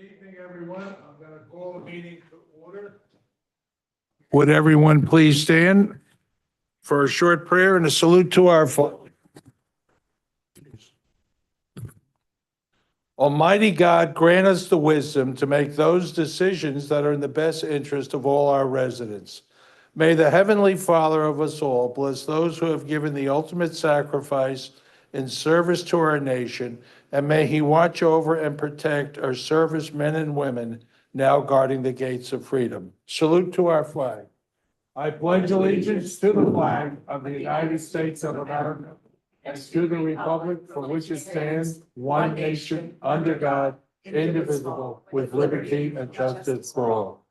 evening, everyone. I'm going to call the meeting to order. Would everyone please stand for a short prayer and a salute to our flag? Almighty God, grant us the wisdom to make those decisions that are in the best interest of all our residents. May the Heavenly Father of us all bless those who have given the ultimate sacrifice in service to our nation, and may He watch over and protect our servicemen and women now guarding the gates of freedom. Salute to our flag. I pledge allegiance to the flag of the United States of America and to the republic for which it stands, one nation, under God, indivisible, with liberty and justice for all.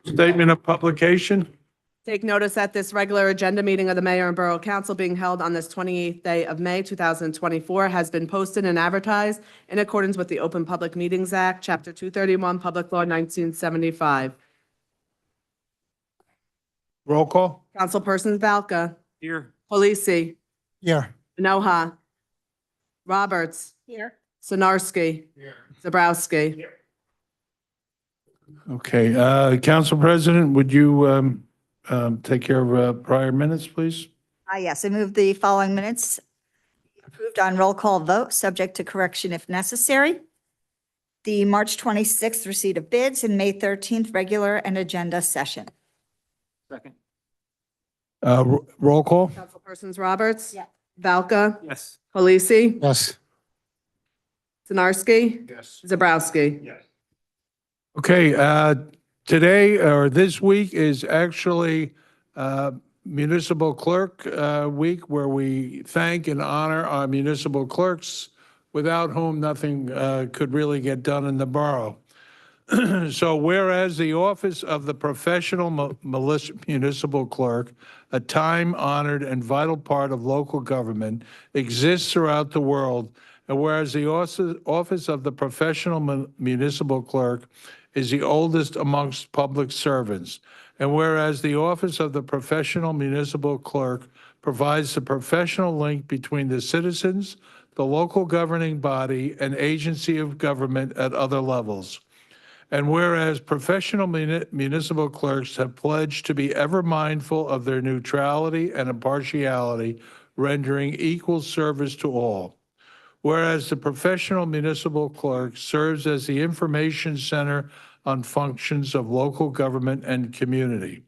Statement of publication. Take notice that this regular agenda meeting of the Mayor and Borough Council being held on this 28th day of May, 2024, has been posted and advertised in accordance with the Open Public Meetings Act, Chapter 231, Public Law 1975. Roll call. Councilpersons Valka. Here. Polisi. Here. Minoha. Roberts. Here. Sinarski. Zabrowski. Okay, Council President, would you take care of prior minutes, please? Yes, I move the following minutes approved on roll call vote, subject to correction if necessary. The March 26th receipt of bids and May 13th regular and agenda session. Second. Roll call? Councilpersons Roberts. Yeah. Valka. Yes. Polisi. Yes. Sinarski. Yes. Zabrowski. Yes. Okay, today or this week is actually Municipal Clerk Week, where we thank and honor our municipal clerks, without whom nothing could really get done in the borough. So whereas the office of the professional municipal clerk, a time-honored and vital part of local government, exists throughout the world, and whereas the office of the professional municipal clerk is the oldest amongst public servants, and whereas the office of the professional municipal clerk provides the professional link between the citizens, the local governing body, and agency of government at other levels. And whereas professional municipal clerks have pledged to be ever mindful of their neutrality and impartiality, rendering equal service to all. Whereas the professional municipal clerk serves as the information center on functions of local government and community.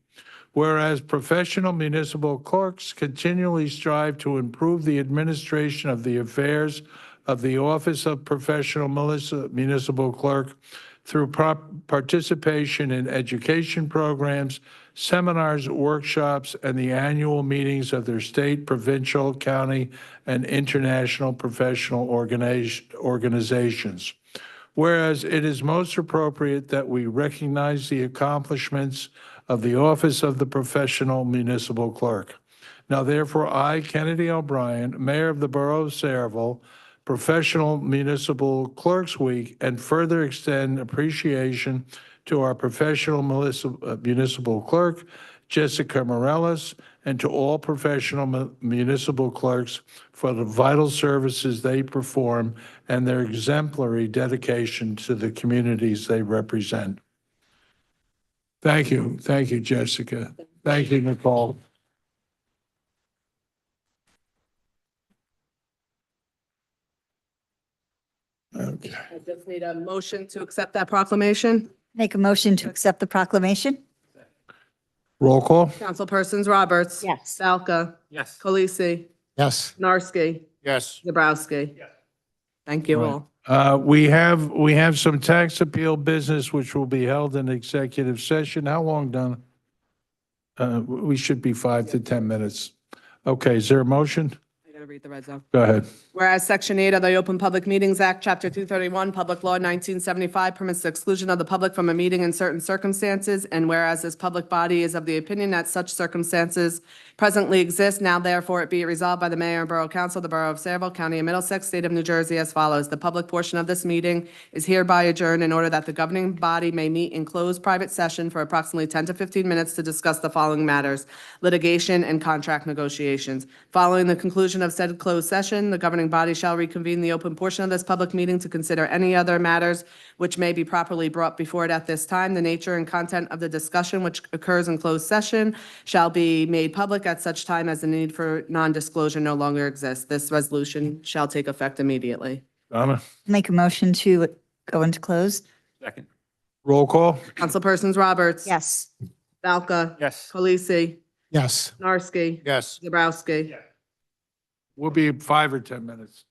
Whereas professional municipal clerks continually strive to improve the administration of the affairs of the Office of Professional Municipal Clerk through participation in education programs, seminars, workshops, and the annual meetings of their state, provincial, county, and international professional organizations. Whereas it is most appropriate that we recognize the accomplishments of the Office of the Professional Municipal Clerk. Now therefore, I, Kennedy O'Brien, Mayor of the Borough of Sayreville, Professional Municipal Clerks Week, and further extend appreciation to our professional municipal clerk, Jessica Morales, and to all professional municipal clerks for the vital services they perform and their exemplary dedication to the communities they represent. Thank you. Thank you, Jessica. Thank you, Nicole. Okay. I just need a motion to accept that proclamation. Make a motion to accept the proclamation? Roll call? Councilpersons Roberts. Yes. Valka. Yes. Polisi. Yes. Narski. Yes. Zabrowski. Thank you all. We have some tax appeal business which will be held in executive session. How long, Donna? We should be 5 to 10 minutes. Okay, is there a motion? I gotta read the red zone. Go ahead. Whereas Section 8 of the Open Public Meetings Act, Chapter 231, Public Law 1975 permits the exclusion of the public from a meeting in certain circumstances, and whereas this public body is of the opinion that such circumstances presently exist, now therefore it be it resolved by the Mayor and Borough Council of the Borough of Sayreville, County of Middlesex, State of New Jersey as follows. The public portion of this meeting is hereby adjourned in order that the governing body may meet in closed private session for approximately 10 to 15 minutes to discuss the following matters: litigation and contract negotiations. Following the conclusion of said closed session, the governing body shall reconvene the open portion of this public meeting to consider any other matters which may be properly brought before it at this time. The nature and content of the discussion which occurs in closed session shall be made public at such time as the need for non-disclosure no longer exists. This resolution shall take effect immediately. Donna, Make a motion to go into closed? Second. roll call? Councilpersons Roberts. Yes. Valka. Yes. Polisi. Yes. Narski. Yes. Zabrowski. We'll be 5 or 10 minutes.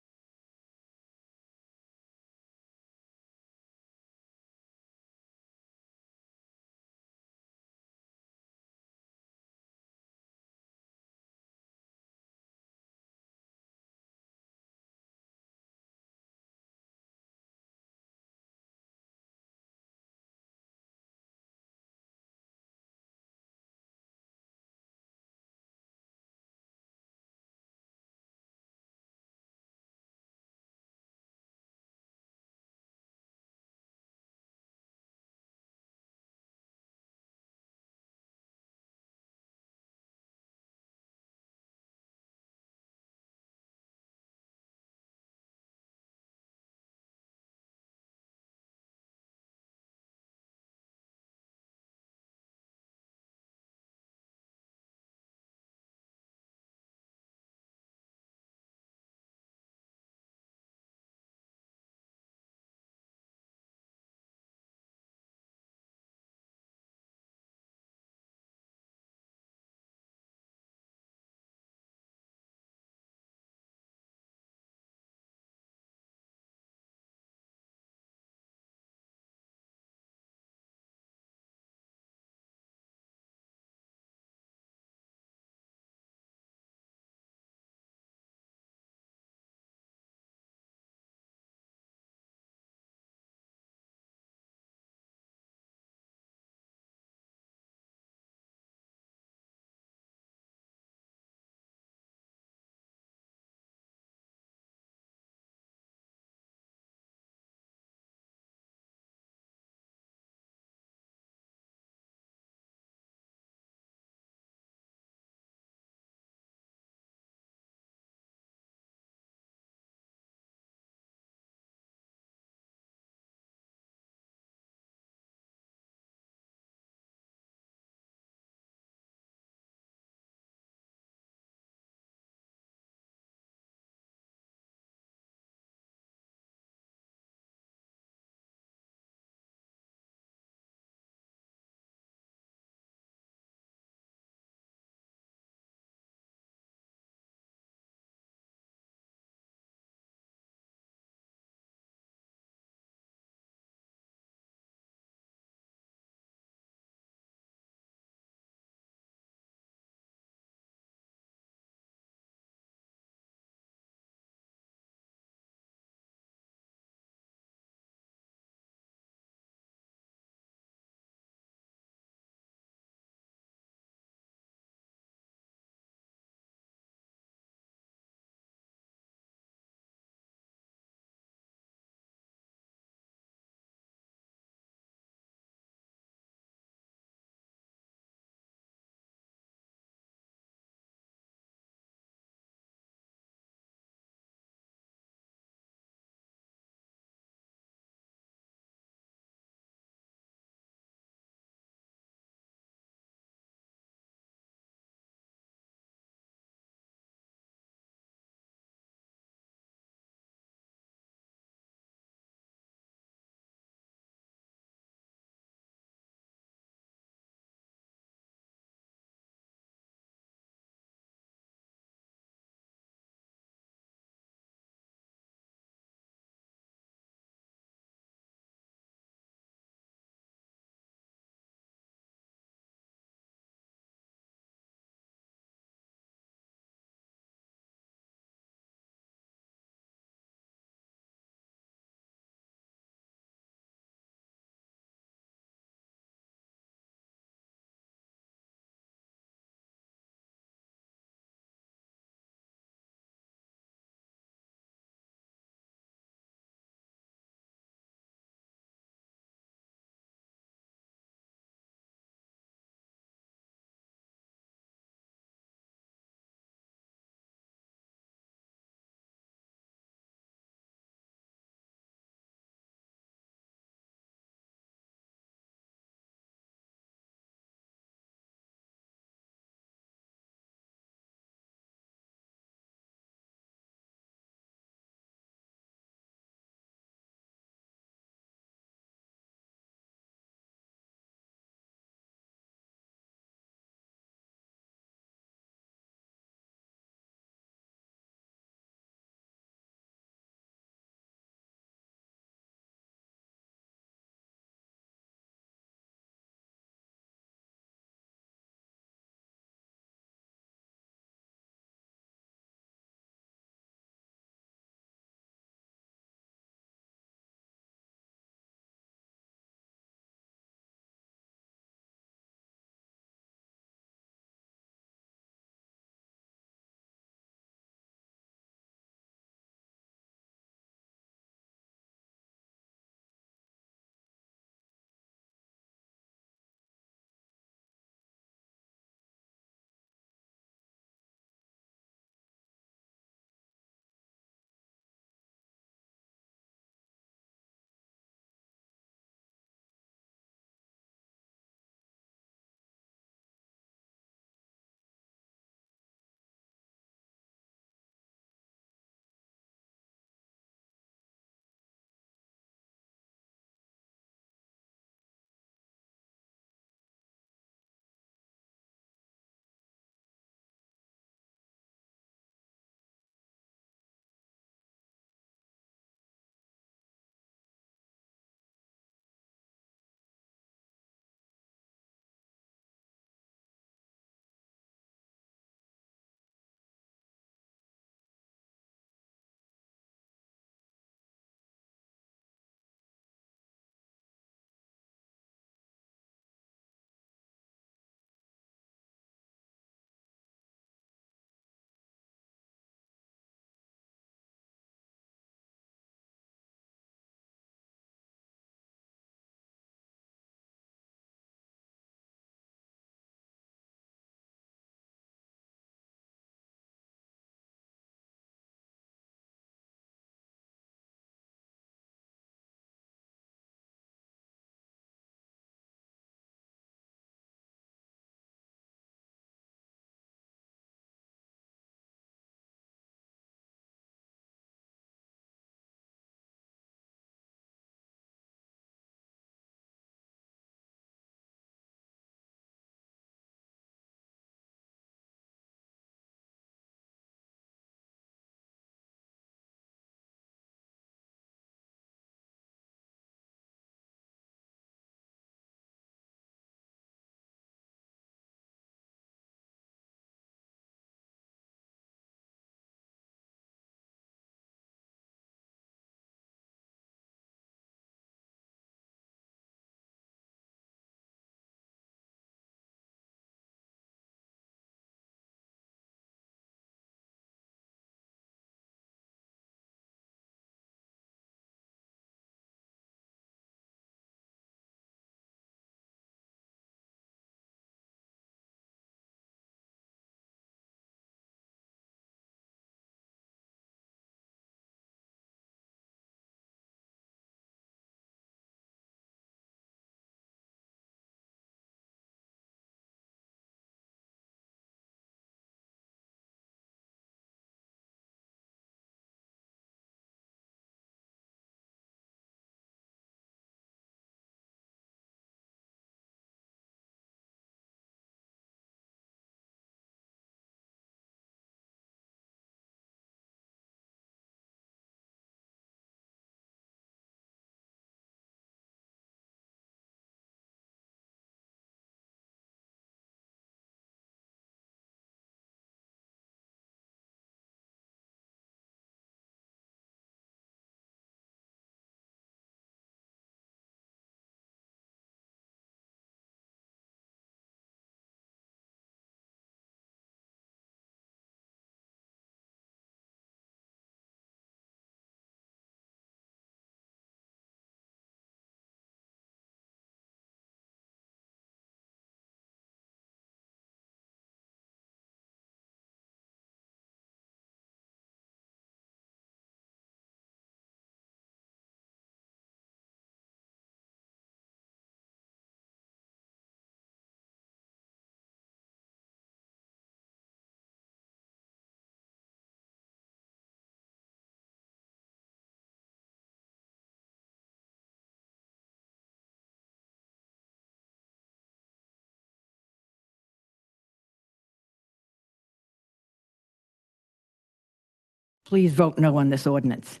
please vote no on this ordinance.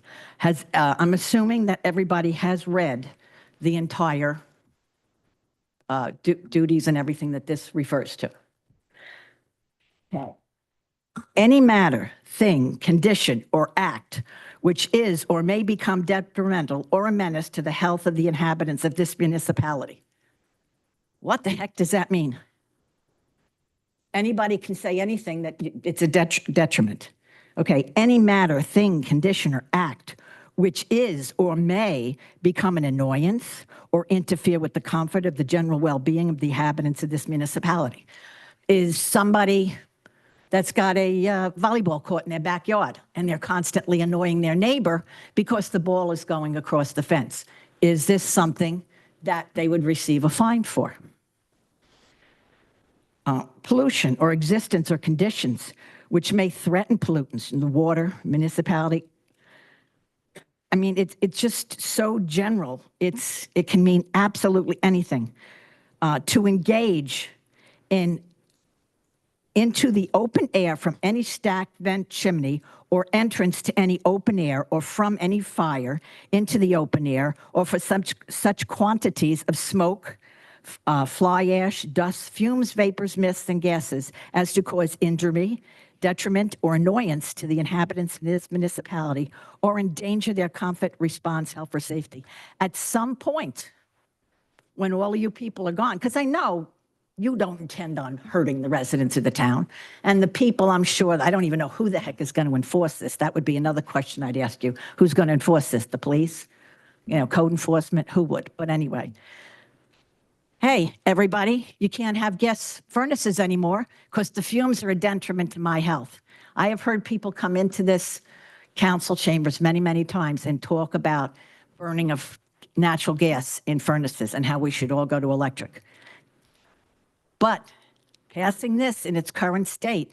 I'm assuming that everybody has read the entire duties and everything that this refers to. Okay. Any matter, thing, condition, or act which is or may become detrimental or a menace to the health of the inhabitants of this municipality. What the heck does that mean? Anybody can say anything that it's a detriment. Okay, any matter, thing, condition, or act which is or may become an annoyance or interfere with the comfort of the general well-being of the inhabitants of this municipality. Is somebody that's got a volleyball court in their backyard and they're constantly annoying their neighbor because the ball is going across the fence. Is this something that they would receive a fine for? Pollution or existence or conditions which may threaten pollutants in the water, municipality. I mean, it's just so general. It can mean absolutely anything. To engage into the open air from any stacked vent chimney or entrance to any open air or from any fire into the open air or for such quantities of smoke, fly ash, dust, fumes, vapors, mists, and gases as to cause injury, detriment, or annoyance to the inhabitants of this municipality or endanger their comfort, response, health, or safety. At some point, when all of you people are gone, because I know you don't intend on hurting the residents of the town. And the people, I'm sure, I don't even know who the heck is going to enforce this. That would be another question I'd ask you. Who's going to enforce this? The police? You know, code enforcement? Who would? But anyway. Hey, everybody, you can't have gas furnaces anymore because the fumes are a detriment to my health. I have heard people come into this council chambers many, many times and talk about burning of natural gas in furnaces and how we should all go to electric. But passing this in its current state,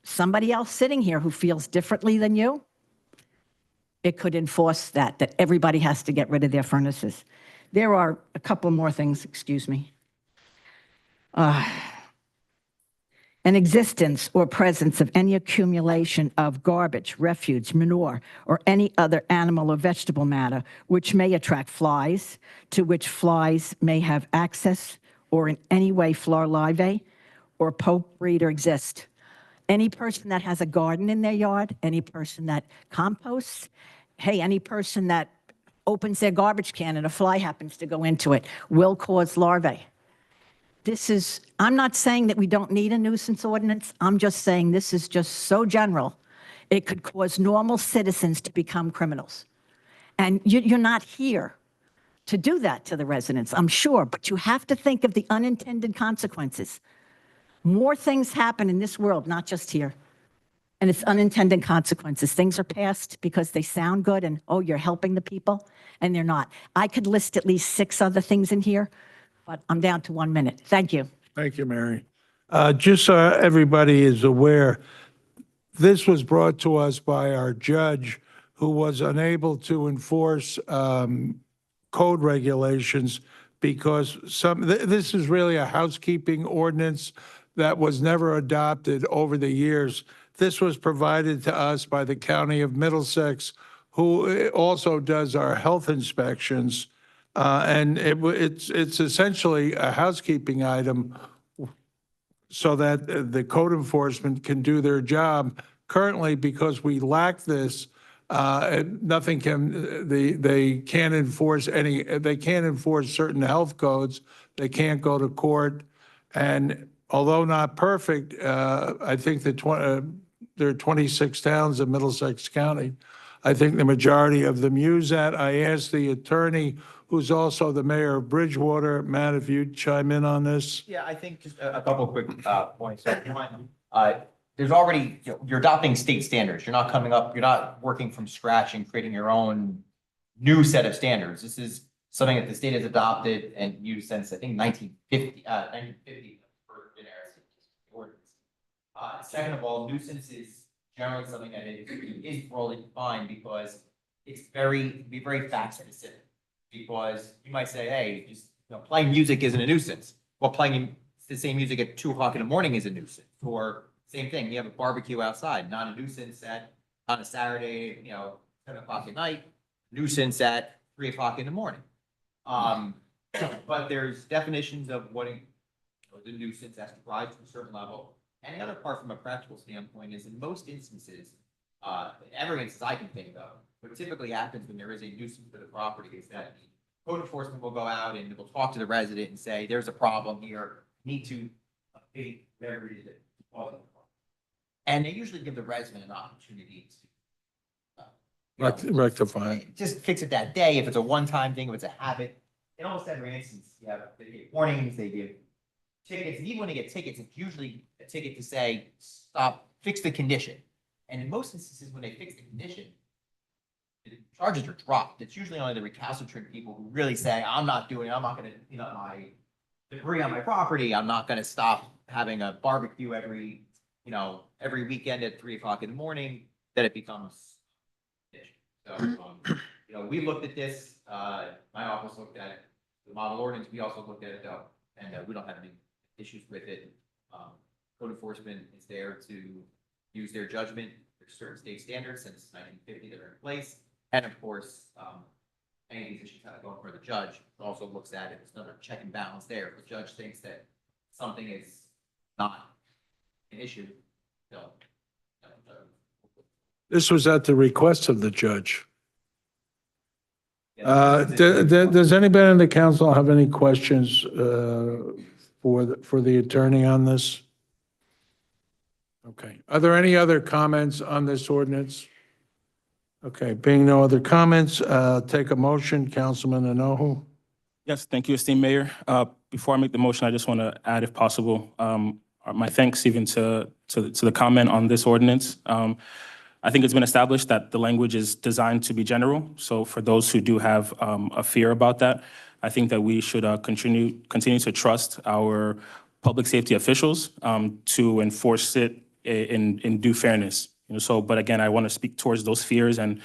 somebody else sitting here who feels differently than you, it could enforce that everybody has to get rid of their furnaces. There are a couple more things, excuse me. An existence or presence of any accumulation of garbage, refuse, manure, or any other animal or vegetable matter which may attract flies, to which flies may have access, or in any way floor larvae or pope breeder exist. Any person that has a garden in their yard, any person that composts, hey, any person that opens their garbage can and a fly happens to go into it will cause larvae. I'm not saying that we don't need a nuisance ordinance. I'm just saying this is just so general. It could cause normal citizens to become criminals. And you're not here to do that to the residents, I'm sure, but you have to think of the unintended consequences. More things happen in this world, not just here. And it's unintended consequences. Things are passed because they sound good and, oh, you're helping the people, and they're not. I could list at least 6 other things in here, but I'm down to 1 minute. Thank you. Thank you, Mary. Just so everybody is aware, this was brought to us by our judge who was unable to enforce code regulations because this is really a housekeeping ordinance that was never adopted over the years. This was provided to us by the County of Middlesex, who also does our health inspections. And it's essentially a housekeeping item so that the code enforcement can do their job. Currently, because we lack this, nothing can, they can't enforce certain health codes. They can't go to court. And although not perfect, I think that there are 26 towns in Middlesex County. I think the majority of them use that. I asked the attorney, who's also the mayor of Bridgewater, Matt, if you'd chime in on this. Yeah, I think just a couple of quick points. So one, there's already, you're adopting state standards. You're not working from scratch and creating your own new set of standards. This is something that the state has adopted and used since, I think, 1950 for generic ordinance. Second of all, nuisance is generally something that is broadly defined because it's be very fact specific. Because you might say, hey, just playing music isn't a nuisance. Well, playing the same music at 2 o'clock in the morning is a nuisance. Or same thing, you have a barbecue outside, not a nuisance at on a Saturday, 7 o'clock at night, nuisance at 3 o'clock in the morning. But there's definitions of what the nuisance has to rise to a certain level. And the other part from a practical standpoint is in most instances, every instance I can think of, what typically happens when there is a nuisance to the property is that code enforcement will go out and will talk to the resident and say, there's a problem here, need to abate whatever it is. And they usually give the resident an opportunity to Rectify it. just fix it that day. If it's a one-time thing, if it's a habit, in almost every instance, they give warnings, they give tickets, and even when they get tickets, it's usually a ticket to say, stop, fix the condition. And in most instances, when they fix the condition, the charges are dropped. It's usually only the recalcitrant people who really say, I'm not gonna, my debris on my property, I'm not gonna stop having a barbecue every weekend at 3 o'clock in the morning, that it becomes an issue. So, we looked at this, my office looked at the model ordinance, we also looked at it though, and we don't have any issues with it. Code enforcement is there to use their judgment. There's certain state standards since 1950 that are in place. And of course, any of these issues have to go in front of the judge. It also looks at it, it's another check and balance there. If the judge thinks that something is not an issue, they'll. This was at the request of the judge. Does anybody in the council have any questions for the attorney on this? Okay. Are there any other comments on this ordinance? Okay, being no other comments, take a motion, Councilman Anohu. Yes, thank you, esteemed mayor. Before I make the motion, I just want to add, if possible, my thanks even to the comment on this ordinance. I think it's been established that the language is designed to be general. So for those who do have a fear about that, I think that we should continue to trust our public safety officials to enforce it in due fairness. But again, I want to speak towards those fears, and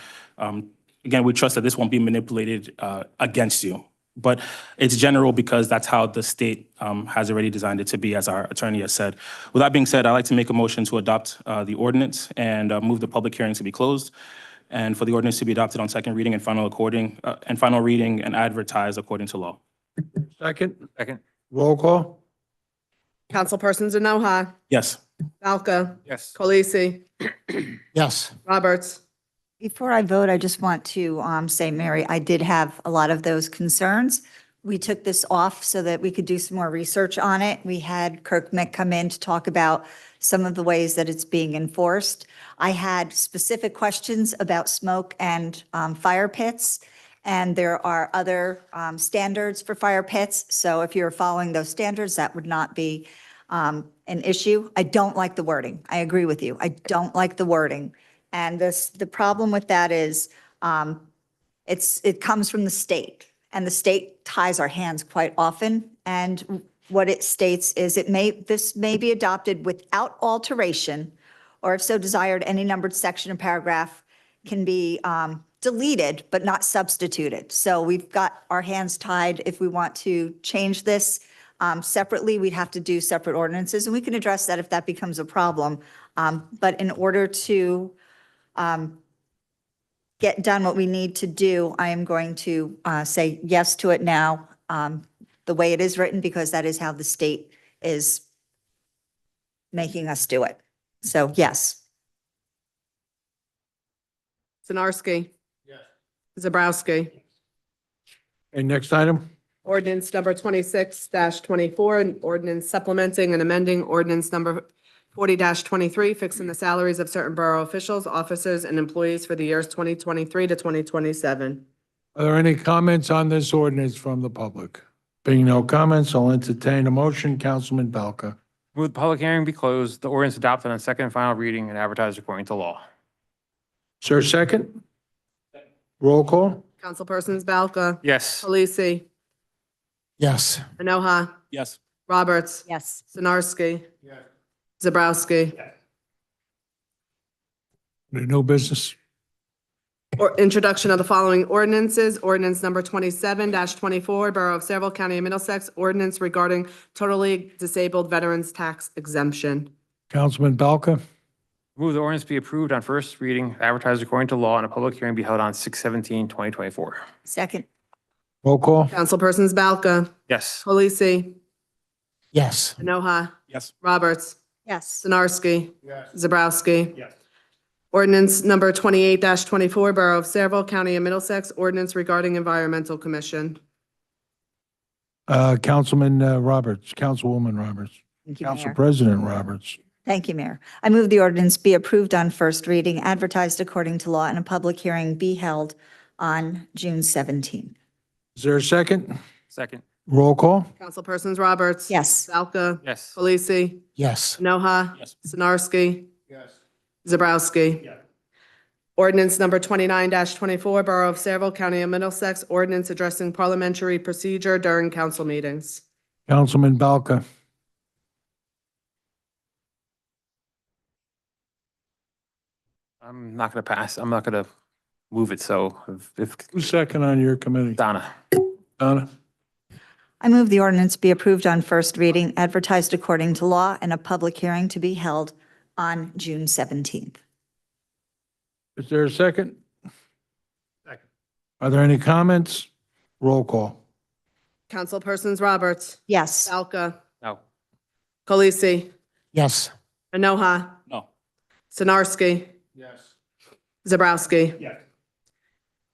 again, we trust that this won't be manipulated against you. But it's general because that's how the state has already designed it to be, as our attorney has said. With that being said, I'd like to make a motion to adopt the ordinance and move the public hearing to be closed, and for the ordinance to be adopted on second reading and final reading and advertised according to law. Second? Second. Roll call? Councilperson Zanoha, Yes. Balca, Yes. Colisi, Yes. Roberts. Before I vote, I just want to say, Mary, I did have a lot of those concerns. We took this off so that we could do some more research on it. We had Kirk Mick come in to talk about some of the ways that it's being enforced. I had specific questions about smoke and fire pits, and there are other standards for fire pits. So if you're following those standards, that would not be an issue. I don't like the wording. I agree with you. I don't like the wording. And the problem with that is it comes from the state, and the state ties our hands quite often. And what it states is this may be adopted without alteration, or if so desired, any numbered section or paragraph can be deleted but not substituted. So we've got our hands tied. If we want to change this separately, we'd have to do separate ordinances, and we can address that if that becomes a problem. But in order to get done what we need to do, I am going to say yes to it now, the way it is written, because that is how the state is making us do it. So yes. Sinarski. Yes. Zabrowski. Okay, next item? Ordinance number 26-24, an ordinance supplementing and amending ordinance number 40-23, fixing the salaries of certain borough officials, officers, and employees for the years 2023 to 2027. Are there any comments on this ordinance from the public? Being no comments, I'll entertain a motion. Councilman Balca. Move the public hearing be closed, the ordinance adopted on second and final reading and advertised according to law. Is there a second? Roll call? Councilpersons Balca, Yes. Polisi, Yes. Manoha, Yes. Roberts, Yes. Sinarski. Zabrowski. No business? Or introduction of the following ordinances, ordinance number 27-24, Borough of Saraville, County of Middlesex, ordinance regarding totally disabled veterans tax exemption. Councilman Balca? Move the ordinance be approved on first reading, advertised according to law, and a public hearing be held on 6/17/2024. Second. Roll call? Councilpersons Balca, Yes. Polisi, Yes. Enoha, Yes. Roberts, Yes. Sinarski. Zabrowski. Ordinance number 28-24, Borough of Saraville, County of Middlesex, ordinance regarding Environmental Commission. Councilman Roberts, Councilwoman Roberts, Thank you, Council Mayor. President Roberts. Thank you, Mayor. I move the ordinance be approved on first reading, advertised according to law, and a public hearing be held on June 17th. Is there a second? Second. Roll call? Councilpersons Roberts. Yes. Balca. Yes. Polisi. Yes. Enoha. Yes. Sinarski. Zabrowski. Ordinance number 29-24, Borough of Saraville, County of Middlesex, ordinance addressing parliamentary procedure during council meetings. Councilman Balka. I'm not going to pass. I'm not going to move it. So if Who's second on your committee? Donna. Donna? I move the ordinance be approved on first reading, advertised according to law, and a public hearing to be held on June 17th. Is there a second? Second. Are there any comments? Roll call. Councilpersons Roberts. Yes. Balca. No. Polisi. Yes. Enoha. No. Sinarski. Yes. Zabrowski. Yes.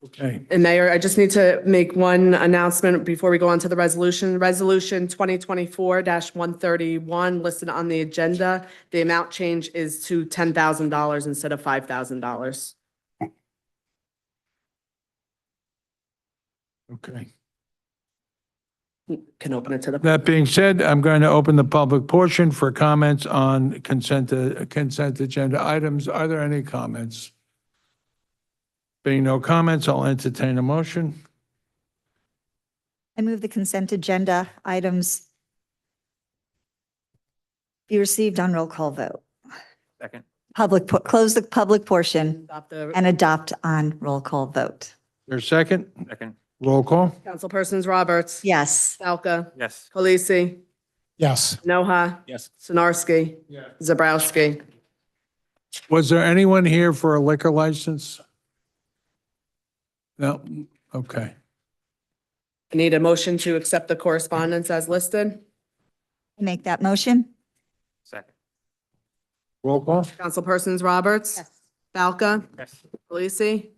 Okay. And Mayor, I just need to make one announcement before we go on to the resolution. Resolution 2024-131 listed on the agenda. The amount change is to $10,000 instead of $5,000. Okay. Can open it to the. That being said, I'm going to open the public portion for comments on consent agenda items. Are there any comments? Being no comments, I'll entertain a motion. I move the consent agenda items be received on roll call vote. Second. Close the public portion Adopt the- and adopt on roll call vote. There's a second? Second. Roll call? Councilpersons Roberts. Yes. Balca. Yes. Polisi. Yes. Noha. Yes. Sinarski. Zabrowski. Was there anyone here for a liquor license? No? Okay. I need a motion to accept the correspondence as listed. Make that motion? Second. Roll call? Councilpersons Roberts. Yes. Balca. Yes. Polisi.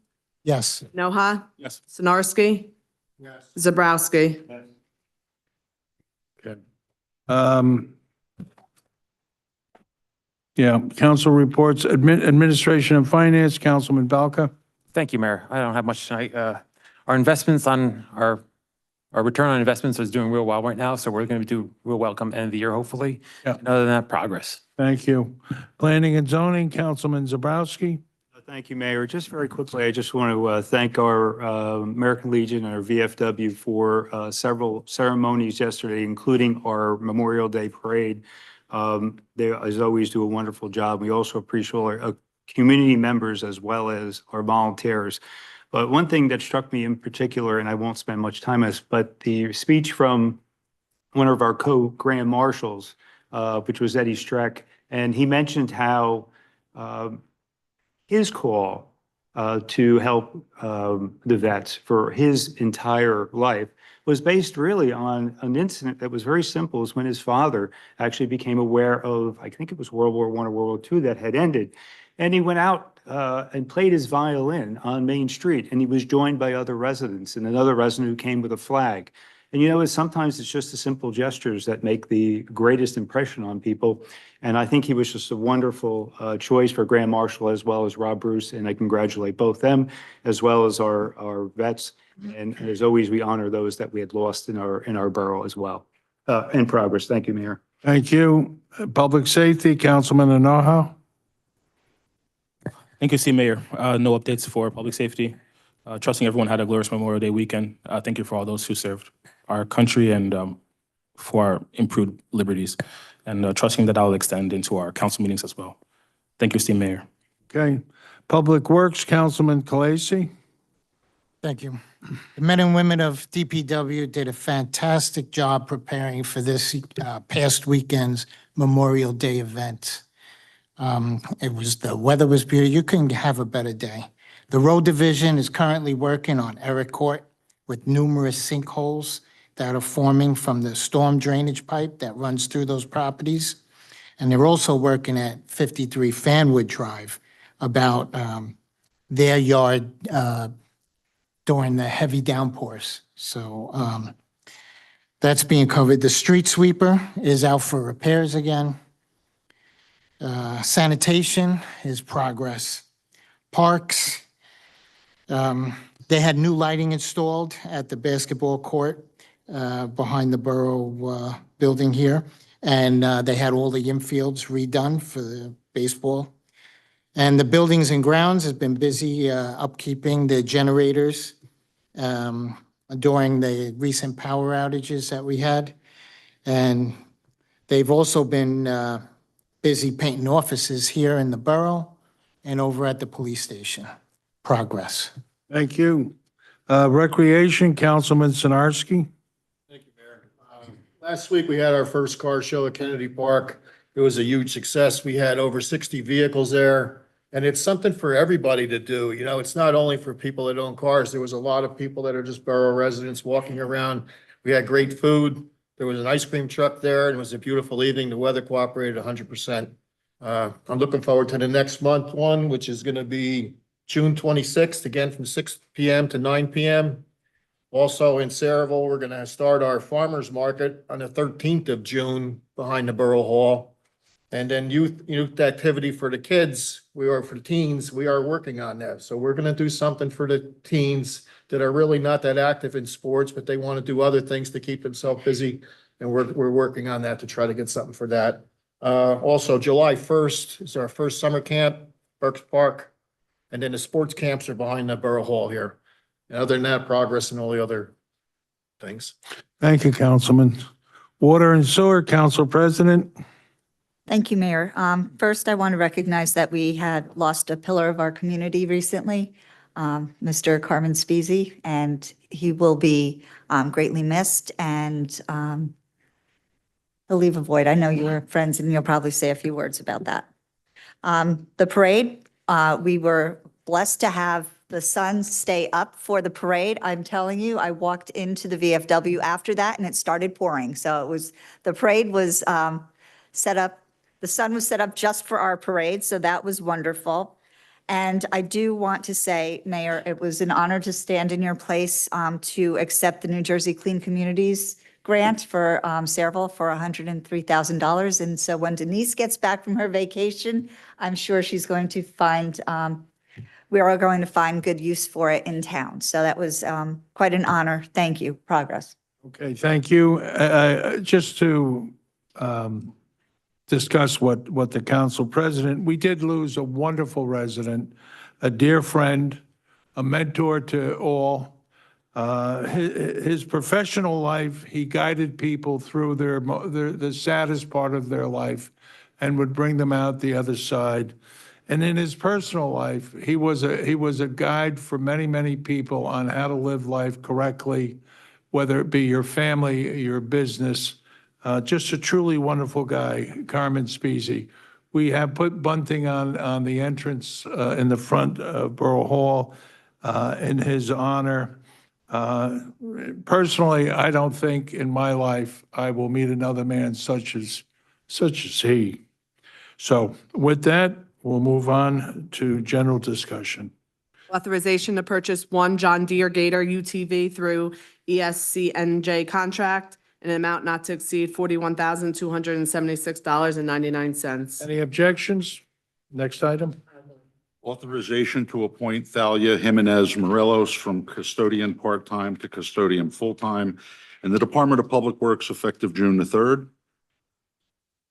Yes. Noha. Yes. Sinarski. Zabrowski. Good. Yeah, council reports, administration and finance, Councilman Balka. Thank you, Mayor. I don't have much tonight. Our investments on our return on investments is doing real well right now, so we're going to do real well come end of the year, hopefully. Yeah. And other than that, progress. Thank you. Planning and zoning, Councilman Zabrowski. Thank you, Mayor. Just very quickly, I just want to thank our American Legion and our VFW for several ceremonies yesterday, including our Memorial Day Parade. They, as always, do a wonderful job. We also appreciate our community members as well as our volunteers. But one thing that struck me in particular, and I won't spend much time on this, but the speech from one of our co-grand marshals, which was Eddie Streck, and he mentioned how his call to help the vets for his entire life was based really on an incident that was very simple. It was when his father actually became aware of, I think it was World War I or World War II that had ended. And he went out and played his violin on Main Street, and he was joined by other residents and another resident who came with a flag. And you know, sometimes it's just the simple gestures that make the greatest impression on people. And I think he was just a wonderful choice for Grand Marshal as well as Rob Bruce. And I congratulate both them as well as our vets. And as always, we honor those that we had lost in our borough as well. In progress. Thank you, Mayor. Thank you. Public safety, Councilman Enoho. Thank you, Steve Mayor. No updates for public safety. Trusting everyone had a glorious Memorial Day weekend. Thank you for all those who served our country and for our improved liberties. And trusting that will extend into our council meetings as well. Thank you, Steve Mayor. Okay. Public Works, Councilman Kalasi. Thank you. The men and women of DPW did a fantastic job preparing for this past weekend's Memorial Day event. The weather was beautiful. You couldn't have a better day. The road division is currently working on Eric Court with numerous sinkholes that are forming from the storm drainage pipe that runs through those properties. And they're also working at 53 Fanwood Drive about their yard during the heavy downpours. So that's being covered. The street sweeper is out for repairs again. Sanitation is progress. Parks, they had new lighting installed at the basketball court behind the borough building here. And they had all the infields redone for the baseball. And the buildings and grounds has been busy upkeeping the generators during the recent power outages that we had. And they've also been busy painting offices here in the borough and over at the police station. Progress. Thank you. Recreation, Councilman Sinarski. Last week, we had our first car show at Kennedy Park. It was a huge success. We had over 60 vehicles there. And it's something for everybody to do. You know, it's not only for people that own cars. There was a lot of people that are just borough residents walking around. We had great food. There was an ice cream truck there. And it was a beautiful evening. The weather cooperated 100%. I'm looking forward to the next month one, which is going to be June 26th, again from 6 p.m. to 9 p.m. Also in Saraville, we're going to start our farmers market on the 13th of June behind the Borough Hall. And then youth activity for the kids, for the teens, we are working on that. So we're going to do something for the teens that are really not that active in sports, but they want to do other things to keep themselves busy. And we're working on that to try to get something for that. Also, July 1st is our first summer camp, Burks Park. And then the sports camps are behind the Borough Hall here. And other than that, progress and all the other things. Thank you, Councilman. Water and Sewer, Council President. Thank you, Mayor. First, I want to recognize that we had lost a pillar of our community recently, Mr. Carmen Spizzi, and he will be greatly missed, and he'll leave a void. I know you're friends, and you'll probably say a few words about that. The parade, we were blessed to have the sun stay up for the parade. I'm telling you, I walked into the VFW after that, and it started pouring. So the parade was set up. The sun was set up just for our parade, so that was wonderful. And I do want to say, Mayor, it was an honor to stand in your place to accept the New Jersey Clean Communities grant for Saraville for $103,000. And so when Denise gets back from her vacation, I'm sure she's going to find, we are going to find good use for it in town. So that was quite an honor. Thank you. Progress. Okay, thank you. Just to discuss what the council president, we did lose a wonderful resident, a dear friend, a mentor to all. His professional life, he guided people through the saddest part of their life and would bring them out the other side. And in his personal life, he was a guide for many, many people on how to live life correctly, whether it be your family, your business. Just a truly wonderful guy, Carmen Spizzi. We have put bunting on the entrance in the front of Borough Hall in his honor. Personally, I don't think in my life I will meet another man such as he. So with that, we'll move on to general discussion. Authorization to purchase one John Deere Gator UTV through ESCNJ contract in an amount not to exceed $41,276.99. Any objections? Next item. Authorization to appoint Thalia Jimenez Morelos from custodian part-time to custodian full-time in the Department of Public Works effective June the 3rd.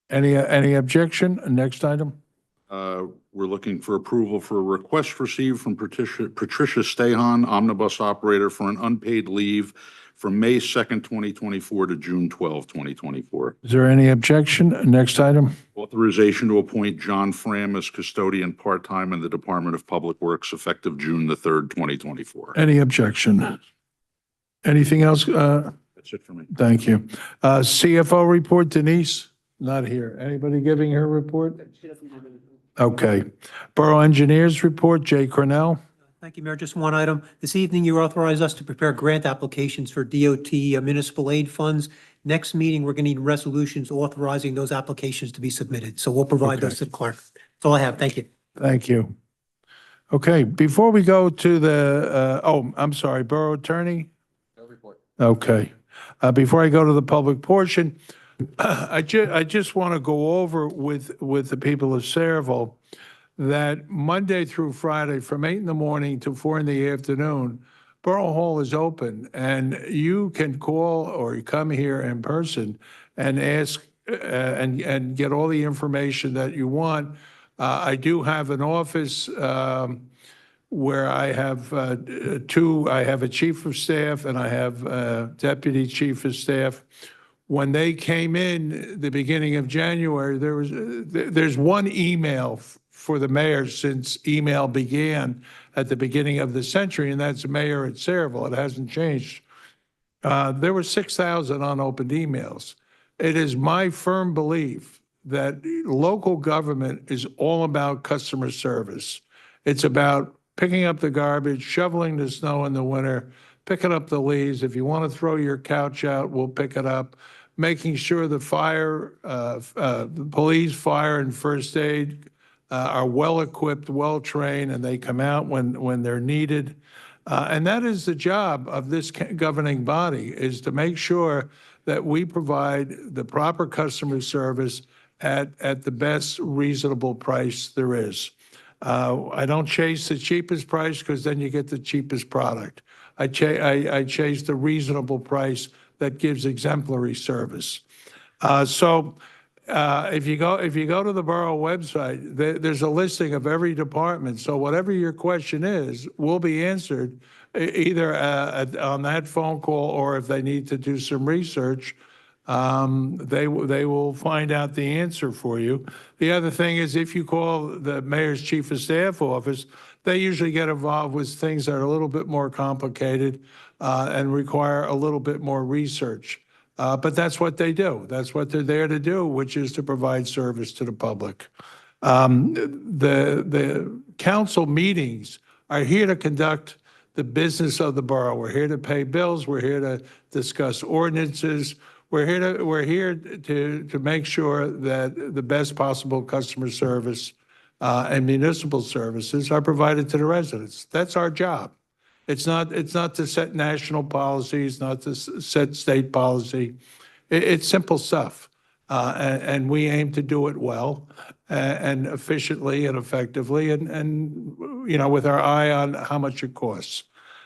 Any objection? Next item. We're looking for approval for a request received from Patricia Stahan, omnibus operator, for an unpaid leave from May 2nd, 2024 to June 12, 2024. Is there any objection? Next item. Authorization to appoint John Fram as custodian part-time in the Department of Public Works effective June the 3rd, 2024. Any objection? Anything else? That's it for me. Thank you. CFO report, Denise? Not here. Anybody giving her report? Okay. Borough Engineers Report, Jay Cornell. Thank you, Mayor. Just one item. This evening, you authorize us to prepare grant applications for DOT municipal aid funds. Next meeting, we're going to need resolutions authorizing those applications to be submitted. So we'll provide those to the clerk. That's all I have. Thank you. Thank you. Okay, before we go to the, I'm sorry, Borough Attorney? No report. Okay. Before I go to the public portion, I just want to go over with the people of Sayreville that Monday through Friday from 8 in the morning to 4 in the afternoon, Borough Hall is open, and you can call or come here in person and ask and get all the information that you want. I do have an office where I have I have a chief of staff and I have a deputy chief of staff. When they came in the beginning of January, there's one email for the mayor since email began at the beginning of the century, and that's mayor at Sayreville. It hasn't changed. There were 6,000 unopened emails. It is my firm belief that local government is all about customer service. It's about picking up the garbage, shoveling the snow in the winter, picking up the leaves. If you want to throw your couch out, we'll pick it up. Making sure the the police, fire, and first aid are well-equipped, well-trained, and they come out when they're needed. And that is the job of this governing body, is to make sure that we provide the proper customer service at the best reasonable price there is. I don't chase the cheapest price because then you get the cheapest product. I chase the reasonable price that gives exemplary service. If you go to the borough website, there's a listing of every department. So whatever your question is will be answered either on that phone call, or if they need to do some research, they will find out the answer for you. The other thing is, if you call the mayor's chief of staff office, they usually get involved with things that are a little bit more complicated and require a little bit more research. But that's what they do. That's what they're there to do, which is to provide service to the public. The council meetings are here to conduct the business of the borough. We're here to pay bills. We're here to discuss ordinances. We're here to make sure that the best possible customer service and municipal services are provided to the residents. That's our job. It's not to set national policies, not to set state policy. It's simple stuff. And we aim to do it well and efficiently and effectively and with our eye on how much it costs.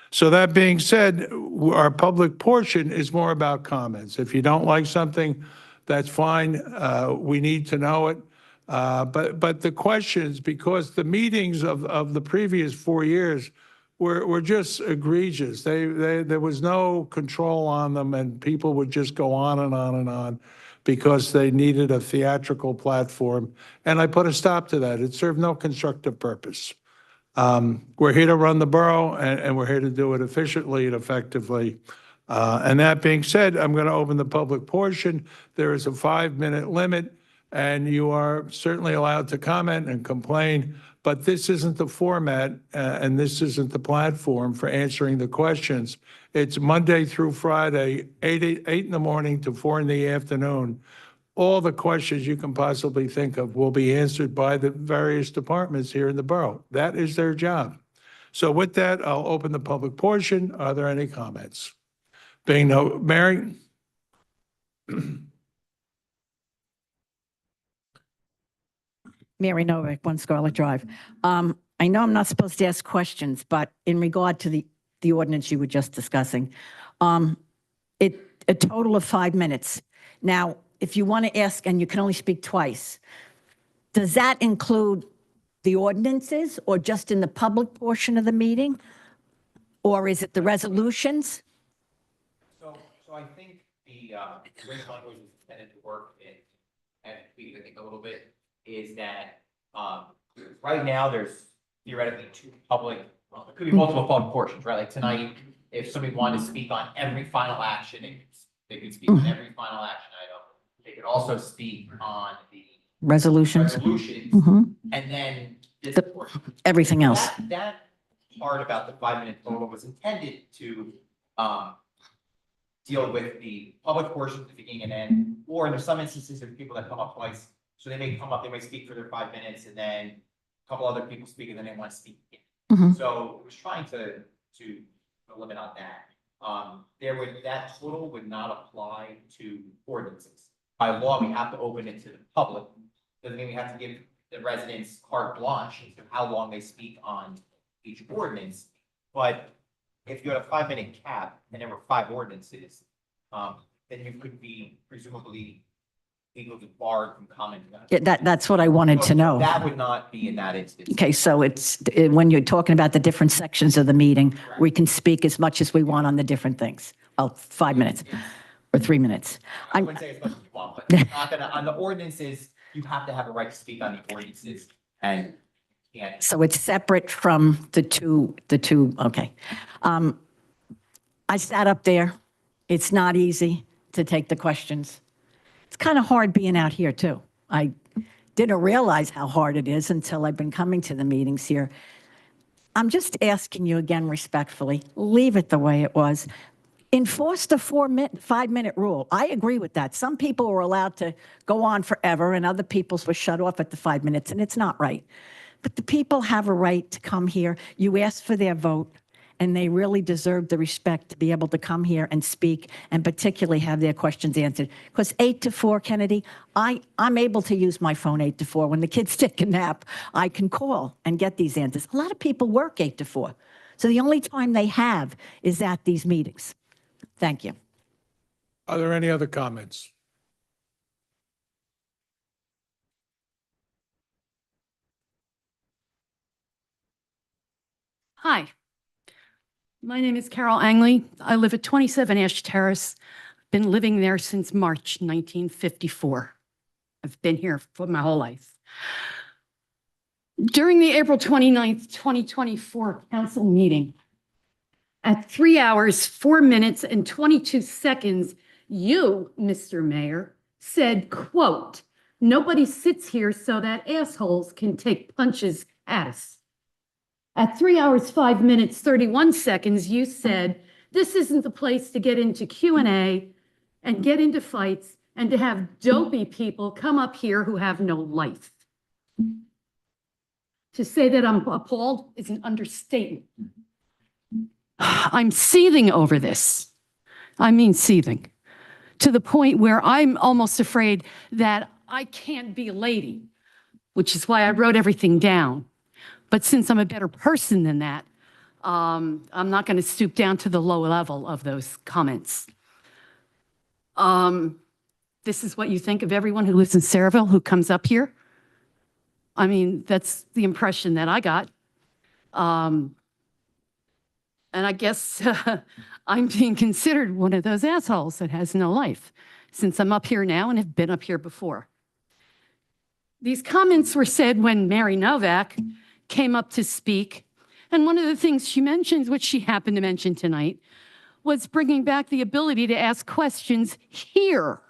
So that being said, our public portion is more about comments. If you don't like something, that's fine. We need to know it. But the questions, because the meetings of the previous 4 years were just egregious. There was no control on them, and people would just go on and on and on because they needed a theatrical platform. And I put a stop to that. It served no constructive purpose. We're here to run the borough, and we're here to do it efficiently and effectively. And that being said, I'm going to open the public portion. There is a 5-minute limit, and you are certainly allowed to comment and complain, but this isn't the format, and this isn't the platform for answering the questions. It's Monday through Friday, 8 in the morning to 4 in the afternoon. All the questions you can possibly think of will be answered by the various departments here in the borough. That is their job. So with that, I'll open the public portion. Are there any comments? Being no, Mary? Mary Novick, 1 Scarlet Drive. I know I'm not supposed to ask questions, but in regard to the ordinance you were just discussing, a total of 5 minutes. Now, if you want to ask and you can only speak twice, does that include the ordinances or just in the public portion of the meeting? Or is it the resolutions? So I think the way language is intended to work and tweak, I think, a little bit, is that right now there's theoretically 2 public, well, it could be multiple public portions, right? Like tonight, if somebody wanted to speak on every final action, they could speak on every final action item. They could also speak on the Resolutions, resolutions, Mhm. and then this The- portion. everything else. That part about the 5-minute total was intended to, deal with the public portion at the beginning and end, or there's some instances of people that come up twice, so they may come up, they might speak for their 5 minutes, and then a couple other people speak, and then they want to speak again. Mhm. So it was trying to put a limit on that. That total would not apply to ordinances. By law, we have to open it to the public, doesn't mean we have to give the residents carte blanche as to how long they speak on each ordinance. But if you had a 5-minute cap and there were 5 ordinances, then you could be presumably legally barred from commenting on it. Yeah, that's what I wanted to know. That would not be in that instance. Okay, so it's, when you're talking about the different sections of the meeting, we can speak as much as we want on the different things. Oh, 5 minutes or 3 minutes. I wouldn't say as much as you want, but it's not gonna, on the ordinances, you have to have a right to speak on the ordinances and you can't. So it's separate from the two, okay. I sat up there. It's not easy to take the questions. It's kind of hard being out here too. I didn't realize how hard it is until I've been coming to the meetings here. I'm just asking you again respectfully, leave it the way it was. Enforce the 5-minute rule. I agree with that. Some people were allowed to go on forever and other people's were shut off at the 5 minutes, and it's not right. But the people have a right to come here. You asked for their vote, and they really deserve the respect to be able to come here and speak and particularly have their questions answered. Because 8 to 4, Kennedy, I'm able to use my phone 8 to 4. When the kids take a nap, I can call and get these answers. A lot of people work 8 to 4. So the only time they have is at these meetings. Thank you. Are there any other comments? Hi, my name is Carol Angley. I live at 27 Ash Terrace. Been living there since March 1954. I've been here for my whole life. During the April 29th, 2024 council meeting, at 3 hours, 4 minutes, and 22 seconds, you, Mr. Mayor, said, quote, "Nobody sits here so that assholes can take punches at us." At 3 hours, 5 minutes, 31 seconds, you said, "This isn't the place to get into Q&A and get into fights and to have dopey people come up here who have no life." To say that I'm appalled is an understatement. I'm seething over this. I mean seething. To the point where I'm almost afraid that I can't be a lady, which is why I wrote everything down. But since I'm a better person than that, I'm not going to stoop down to the low level of those comments. This is what you think of everyone who lives in Saraville who comes up here? I mean, that's the impression that I got. And I guess I'm being considered one of those assholes that has no life, since I'm up here now and have been up here before. These comments were said when Mary Novak came up to speak. And one of the things she mentioned, which she happened to mention tonight, was bringing back the ability to ask questions here.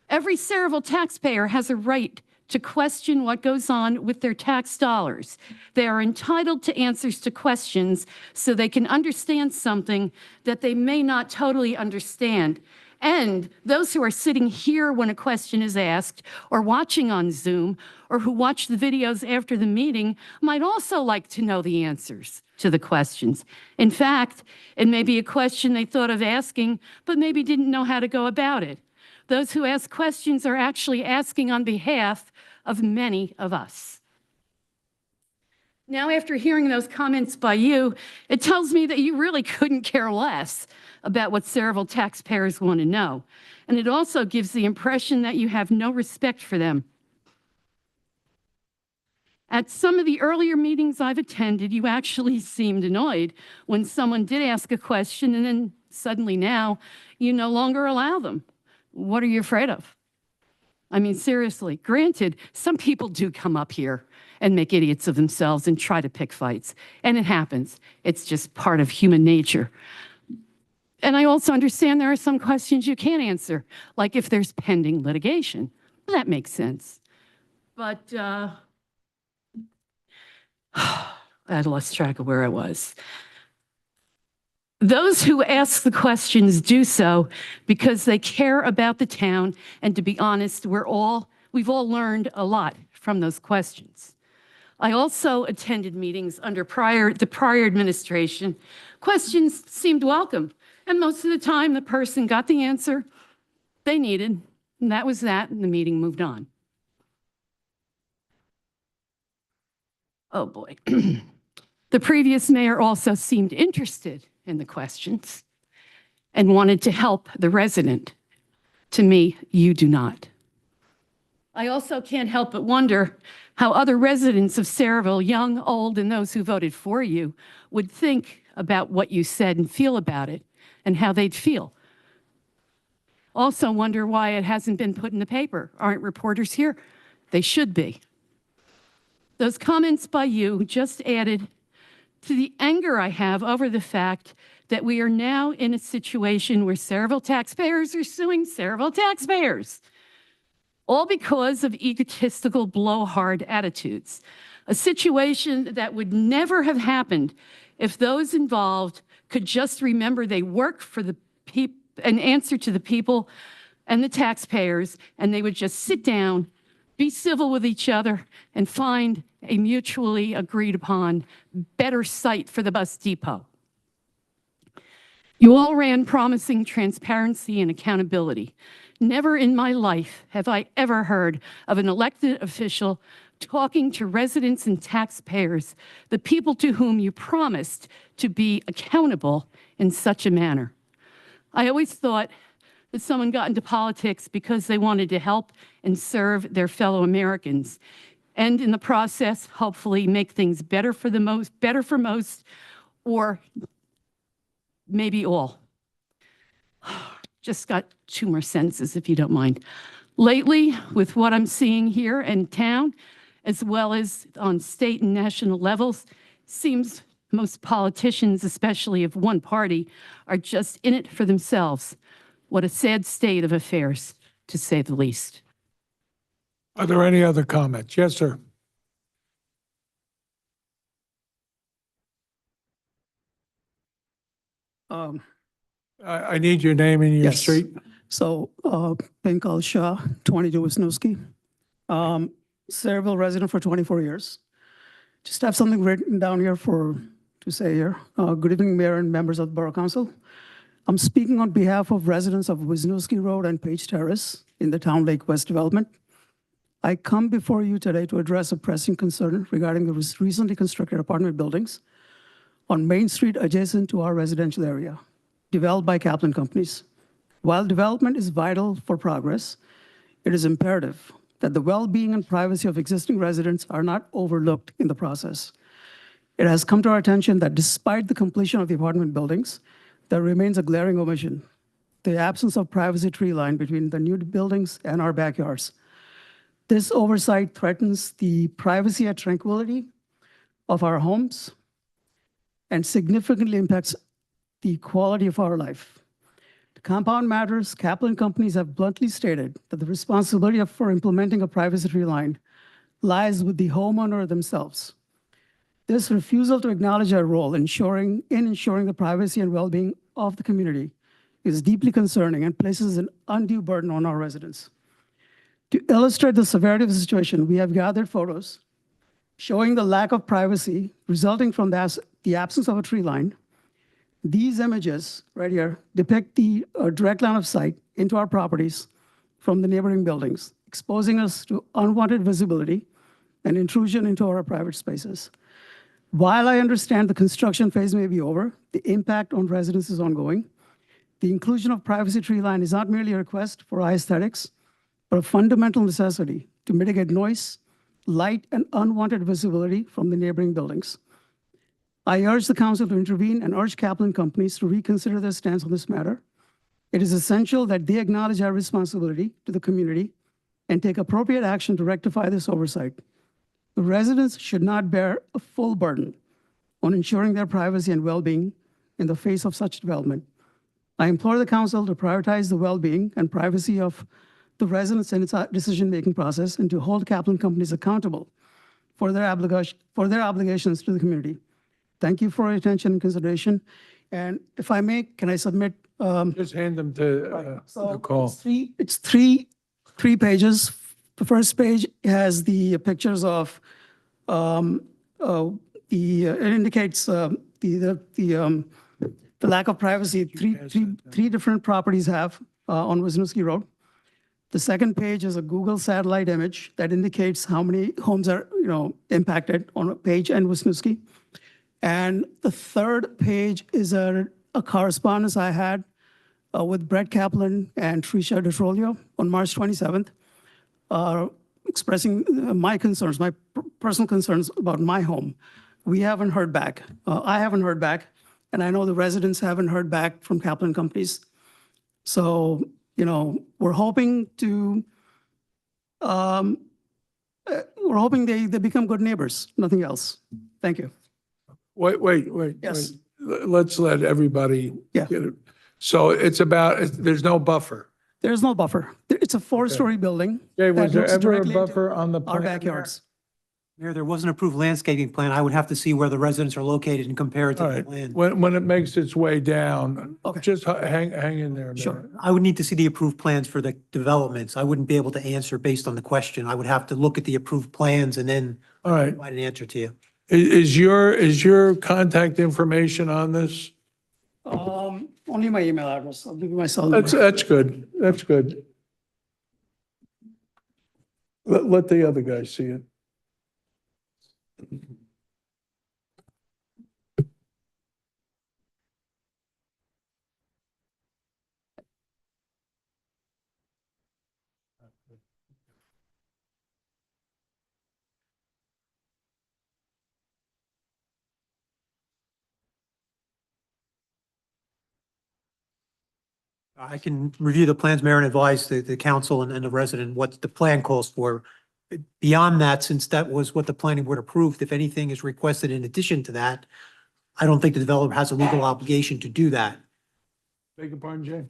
Every Saraville taxpayer has a right to question what goes on with their tax dollars. They are entitled to answers to questions so they can understand something that they may not totally understand. And those who are sitting here when a question is asked, or watching on Zoom, or who watch the videos after the meeting might also like to know the answers to the questions. In fact, it may be a question they thought of asking, but maybe didn't know how to go about it. Those who ask questions are actually asking on behalf of many of us. Now, after hearing those comments by you, it tells me that you really couldn't care less about what Saraville taxpayers want to know. And it also gives the impression that you have no respect for them. At some of the earlier meetings I've attended, you actually seemed annoyed when someone did ask a question, and then suddenly now you no longer allow them. What are you afraid of? I mean, seriously, granted, some people do come up here and make idiots of themselves and try to pick fights, and it happens. It's just part of human nature. And I also understand there are some questions you can't answer, like if there's pending litigation. That makes sense. But I had lost track of where I was. Those who ask the questions do so because they care about the town, and to be honest, we've all learned a lot from those questions. I also attended meetings under the prior administration. Questions seemed welcome, and most of the time the person got the answer they needed, and that was that, and the meeting moved on. Oh boy. The previous mayor also seemed interested in the questions and wanted to help the resident. To me, you do not. I also can't help but wonder how other residents of Saraville, young, old, and those who voted for you, would think about what you said and feel about it, and how they'd feel. Also wonder why it hasn't been put in the paper. Aren't reporters here? They should be. Those comments by you just added to the anger I have over the fact that we are now in a situation where Saraville taxpayers are suing Saraville taxpayers, all because of egotistical blowhard attitudes, a situation that would never have happened if those involved could just remember they work for the people and answer to the people and the taxpayers, and they would just sit down, be civil with each other, and find a mutually agreed upon better site for the bus depot. You all ran promising transparency and accountability. Never in my life have I ever heard of an elected official talking to residents and taxpayers, the people to whom you promised to be accountable, in such a manner. I always thought that someone got into politics because they wanted to help and serve their fellow Americans, and in the process, hopefully make things better for most, or maybe all. Just got 2 more sentences, if you don't mind. Lately, with what I'm seeing here in town, as well as on state and national levels, seems most politicians, especially of one party, are just in it for themselves. What a sad state of affairs, to say the least. Are there any other comments? Yes, sir. I need your name and your Yes. street. So, Pinkal Shah, 22 Wisniewski. Saraville resident for 24 years. Just have something written down here to say here. Good evening, Mayor and members of the Borough Council. I'm speaking on behalf of residents of Wisniewski Road and Page Terrace in the Town Lake West development. I come before you today to address a pressing concern regarding the recently constructed apartment buildings on Main Street adjacent to our residential area, developed by Kaplan Companies. While development is vital for progress, it is imperative that the well-being and privacy of existing residents are not overlooked in the process. It has come to our attention that despite the completion of the apartment buildings, there remains a glaring omission: the absence of privacy tree line between the new buildings and our backyards. This oversight threatens the privacy and tranquility of our homes and significantly impacts the quality of our life. To compound matters, Kaplan Companies have bluntly stated that the responsibility for implementing a privacy tree line lies with the homeowner themselves. This refusal to acknowledge our role in ensuring the privacy and well-being of the community is deeply concerning and places an undue burden on our residents. To illustrate the severity of the situation, we have gathered photos showing the lack of privacy resulting from the absence of a tree line. These images right here depict the direct line of sight into our properties from the neighboring buildings, exposing us to unwanted visibility and intrusion into our private spaces. While I understand the construction phase may be over, the impact on residents is ongoing. The inclusion of privacy tree line is not merely a request for aesthetics, but a fundamental necessity to mitigate noise, light, and unwanted visibility from the neighboring buildings. I urge the council to intervene and urge Kaplan Companies to reconsider their stance on this matter. It is essential that they acknowledge our responsibility to the community and take appropriate action to rectify this oversight. The residents should not bear a full burden on ensuring their privacy and well-being in the face of such development. I implore the council to prioritize the well-being and privacy of the residents in its decision-making process and to hold Kaplan Companies accountable for their obligations to the community. Thank you for your attention and consideration. And if I may, can I submit? Just hand them to So Nicole. it's three pages. The first page has the pictures of it indicates the lack of privacy three different properties have on Wisniewski Road. The second page is a Google satellite image that indicates how many homes are, impacted on a page and Wisniewski. And the third page is a correspondence I had with Brett Kaplan and Tricia DeTrolio on March 27th, expressing my concerns, my personal concerns about my home. We haven't heard back. I haven't heard back, and I know the residents haven't heard back from Kaplan Companies. So, we're hoping they become good neighbors, nothing else. Thank you. Wait. Yes. Let's let everybody Yeah. get it. So there's no buffer. There's no buffer. It's a four-story building. Jay, was that there looks ever a directly into buffer on the plan? our backyards. Mayor, there was an approved landscaping plan. I would have to see where the residents are located and compare it All to the right, plan. when it makes its way down, Okay. just hang in there a minute. Sure. I would need to see the approved plans for the developments. I wouldn't be able to answer based on the question. I would have to look at the approved plans and then All right, provide an answer to you. is your contact information on this? Only my email address. I'll give you my cell number. That's good, that's good. Let the other guy see it. I can review the plans, Mayor, and advise the council and the resident what the plan calls for. Beyond that, since that was what the planning board approved, if anything is requested in addition to that, I don't think the developer has a legal obligation to do that. Beg your pardon, Jay?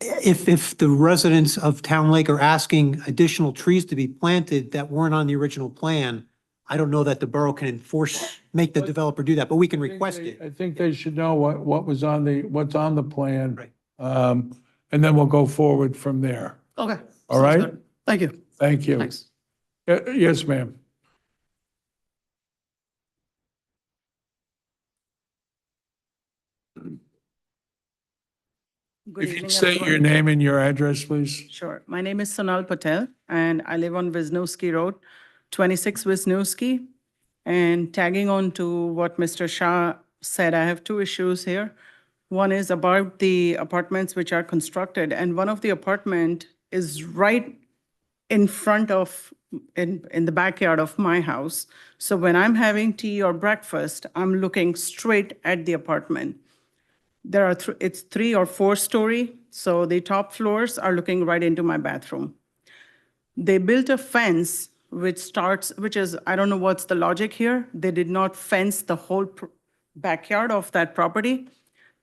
If the residents of Town Lake are asking additional trees to be planted that weren't on the original plan, I don't know that the borough can make the developer do that, but we can request it. I think they should know what's on the plan. Right. And then we'll go forward from there. Okay. All Sounds right? good. Thank you. Thank you. Thanks. Yes, ma'am. Good If you'd evening, state your everyone. name and your address, please. Sure. My name is Sonal Patel, and I live on Wisniewski Road, 26 Wisniewski. And tagging on to what Mr. Shah said, I have two issues here. One is about the apartments which are constructed, and one of the apartment is right in front of, in the backyard of my house. So when I'm having tea or breakfast, I'm looking straight at the apartment. There are, it's 3 or 4 story, so the top floors are looking right into my bathroom. They built a fence which is, I don't know what's the logic here. They did not fence the whole backyard of that property.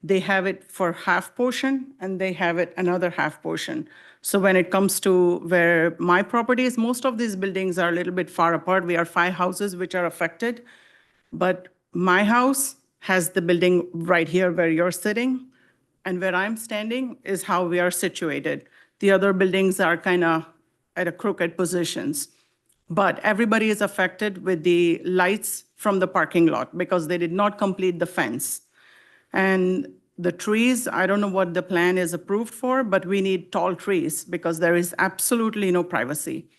They have it for half portion and they have it another half portion. So when it comes to where my property is, most of these buildings are a little bit far apart. We are 5 houses which are affected. But my house has the building right here where you're sitting. And where I'm standing is how we are situated. The other buildings are kind of at a crooked positions. But everybody is affected with the lights from the parking lot because they did not complete the fence. And the trees, I don't know what the plan is approved for, but we need tall trees because there is absolutely no privacy.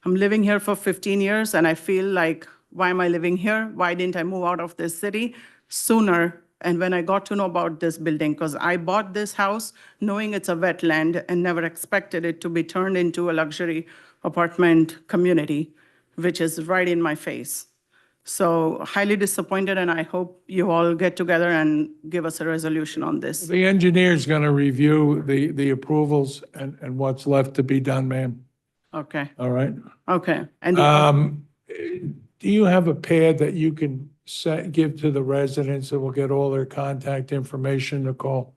I'm living here for 15 years and I feel like, why am I living here? Why didn't I move out of this city sooner? And when I got to know about this building, because I bought this house knowing it's a wetland and never expected it to be turned into a luxury apartment community, which is right in my face. So highly disappointed, and I hope you all get together and give us a resolution on this. The engineer's going to review the approvals and what's left to be done, ma'am. Okay, All right? okay. And Do you have a pad that you can give to the residents that will get all their contact information, Nicole?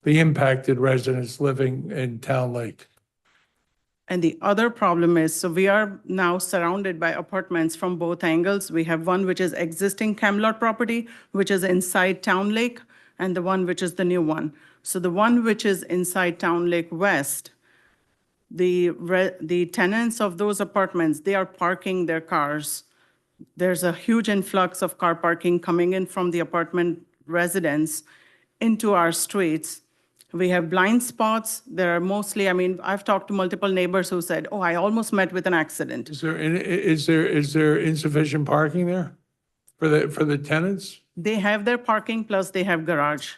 the impacted residents living in Town Lake. And the other problem is, so we are now surrounded by apartments from both angles. We have one which is existing Camelot property, which is inside Town Lake, and the one which is the new one. So the one which is inside Town Lake West, the tenants of those apartments, they are parking their cars. There's a huge influx of car parking coming in from the apartment residents into our streets. We have blind spots. There are mostly, I mean, I've talked to multiple neighbors who said, oh, I almost met with an accident. Is there insufficient parking there for the tenants? They have their parking plus they have garage.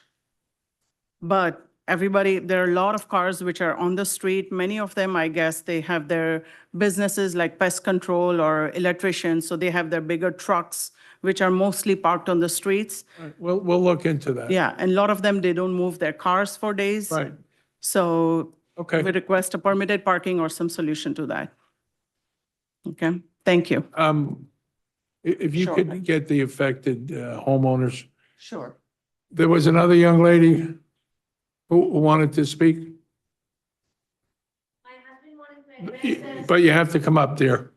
But everybody, there are a lot of cars which are on the street. Many of them, I guess, they have their businesses like pest control or electricians, so they have their bigger trucks, which are mostly parked on the streets. We'll look into that. Yeah, and a lot of them, they don't move their cars for days. Right. So Okay. we request a permitted parking or some solution to that. Okay, thank you. If you Sure. could get the affected homeowners. Sure. There was another young lady who wanted to speak, but you have to come up there.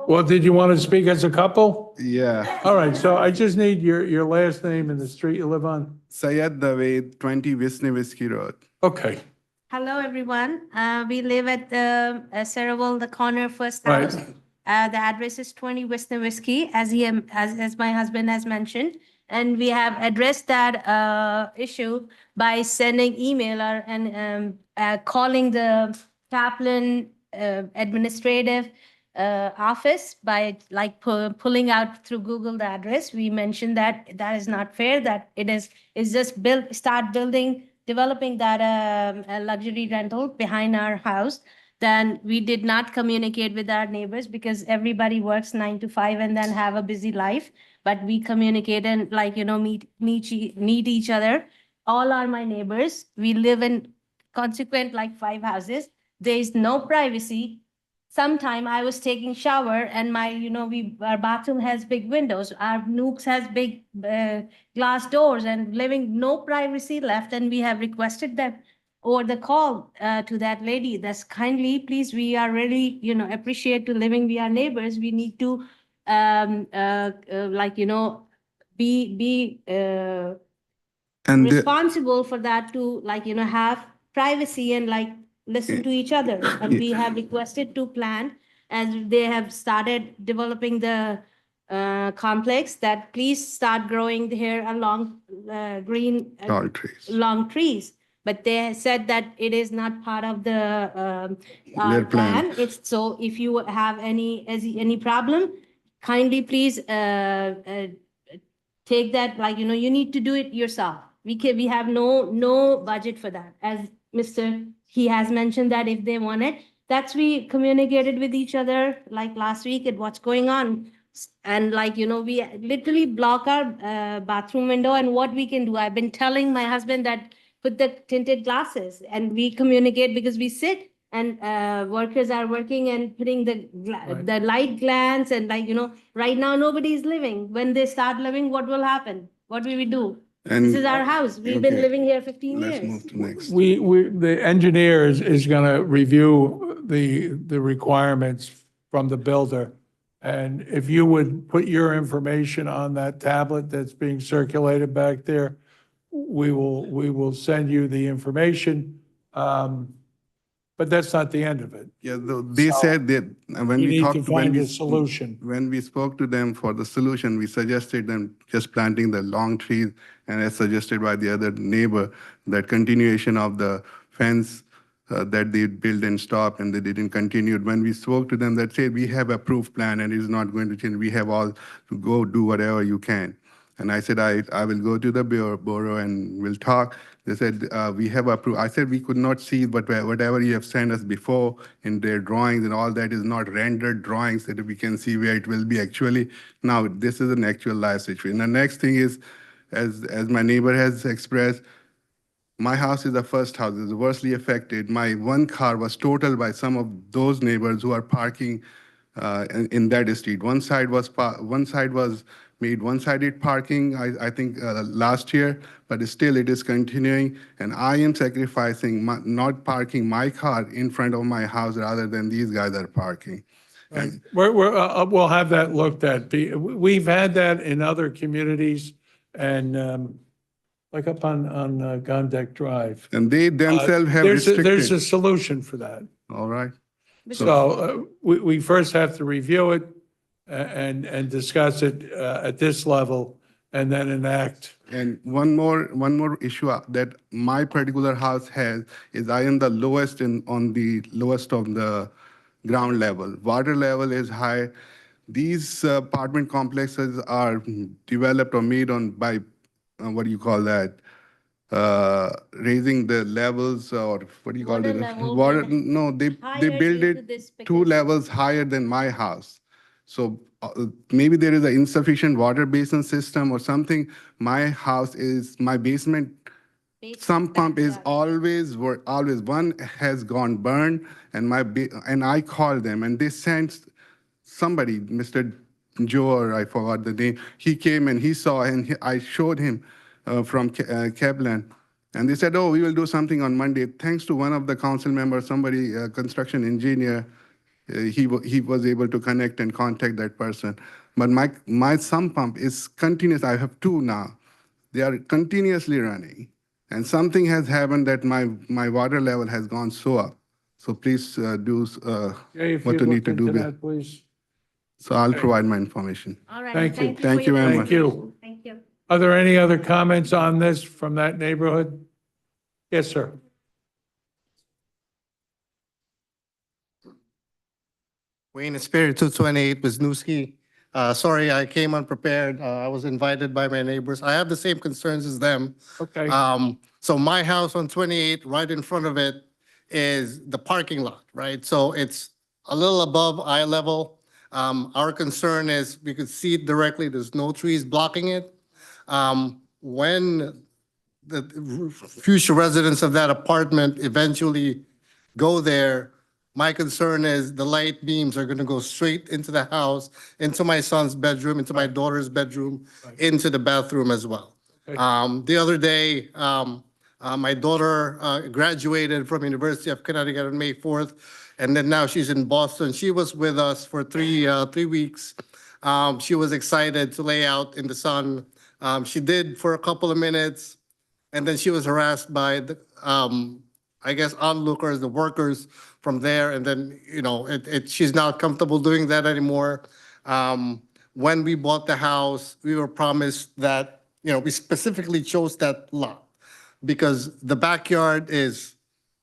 Well, did you want to speak as a couple? Yeah, All right, so I just need your last name and the street you live on. Sayed Daved, 20 Wisniewski Road. Okay, Hello, everyone. We live at the Cerebral, the corner first Right. house. The address is 20 Wisniewski, as my husband has mentioned. And we have addressed that issue by sending email and calling the Kaplan administrative office by like pulling out through Google the address. We mentioned that that is not fair, that is just developing that luxury rental behind our house. Then we did not communicate with our neighbors because everybody works 9 to 5 and then have a busy life. But we communicate and meet each other. All are my neighbors. We live in consequent like 5 houses. There is no privacy. Sometime I was taking shower and our bathroom has big windows. Our nooks has big glass doors and no privacy left. And we have requested that over the call to that lady, that's kindly, please, we are really, appreciate to living with our neighbors. We need to, be responsible for that to have privacy and listen to each other. And we have requested to plan, as they have started developing the complex, that please start growing here along green Tall trees. long trees. But they said that it is not part of the Their plan. plan. It's so if you have any problem, kindly please take that, you need to do it yourself. We have no budget for that. As he has mentioned that if they want it, we communicated with each other like last week at what's going on. And we literally block our bathroom window and what we can do. I've been telling my husband that put the tinted glasses, and we communicate because we sit and workers are working and putting the light glance and right now nobody is living. When they start living, what will happen? What will we do? And This is our house. We've been Okay. living here 15 Let's years. move to next. the engineer is going to review the requirements from the builder. And if you would put your information on that tablet that's being circulated back there, we will send you the information. But that's not the end of it. Yeah, they said that when You we need to talked, find a solution. when we spoke to them for the solution, we suggested them just planting the long trees, and as suggested by the other neighbor, that continuation of the fence that they built and stopped and they didn't continue. When we spoke to them, that said, we have approved plan and it's not going to change. We have all to go do whatever you can. And I said, I will go to the borough and we'll talk. They said, we have approved. I said, we could not see, but whatever you have sent us before in their drawings and all that is not rendered drawings that we can see where it will be actually. Now, this is an actual live situation. The next thing is, as my neighbor has expressed, my house is the first house, is worstly affected. My one car was totaled by some of those neighbors who are parking in that street. One side was made one-sided parking, I think, last year, but still it is continuing. And I am sacrificing not parking my car in front of my house rather than these guys are parking. Right. We'll have that looked at. We've had that in other communities and like up on Gondek Drive. And they themselves have There's a restricted. solution for that. All right. So we first have to review it and discuss it at this level and then enact. And one more issue that my particular house has is I am the lowest on the lowest of the ground level. Water level is high. These apartment complexes are developed or made on by, what do you call that? Raising the levels or what do you call Water it? level Water, and no, they higher build due to it this because- 2 levels higher than my house. So maybe there is an insufficient water basin system or something. My house is, my basement sump pump is always one has gone burned, and and I called them and they sent somebody, Mr. Joe, or I forgot the name. He came and he saw, and I showed him from Kevlan, and they said, "Oh, we will do something on Monday." Thanks to one of the council members, somebody, construction engineer, he was able to connect and contact that person. But my sump pump is continuous. I have 2 now. They are continuously running. And something has happened that my water level has gone so up. So please do If what you you need look to do. into that, please. So I'll provide my information. All right. Thank you. Thank you very Thank you. Thank you. Are there any other comments on this from that neighborhood? Yes, sir. Wayne Espiritu, 228 Wisniewski. Sorry, I came unprepared. I was invited by my neighbors. I have the same concerns as them. Okay. So my house on 28, right in front of it is the parking lot, right? So it's a little above eye level. Our concern is we could see it directly. There's no trees blocking it. When the future residents of that apartment eventually go there, my concern is the light beams are going to go straight into the house, into my son's bedroom, into my daughter's bedroom, into the bathroom as well. The other day, my daughter graduated from University of Connecticut on May 4th, and then now she's in Boston. She was with us for 3 weeks. She was excited to lay out in the sun. She did for a couple of minutes, and then she was harassed by the, I guess, onlookers, the workers from there, and then, she's not comfortable doing that anymore. When we bought the house, we were promised that, we specifically chose that lot because the backyard is,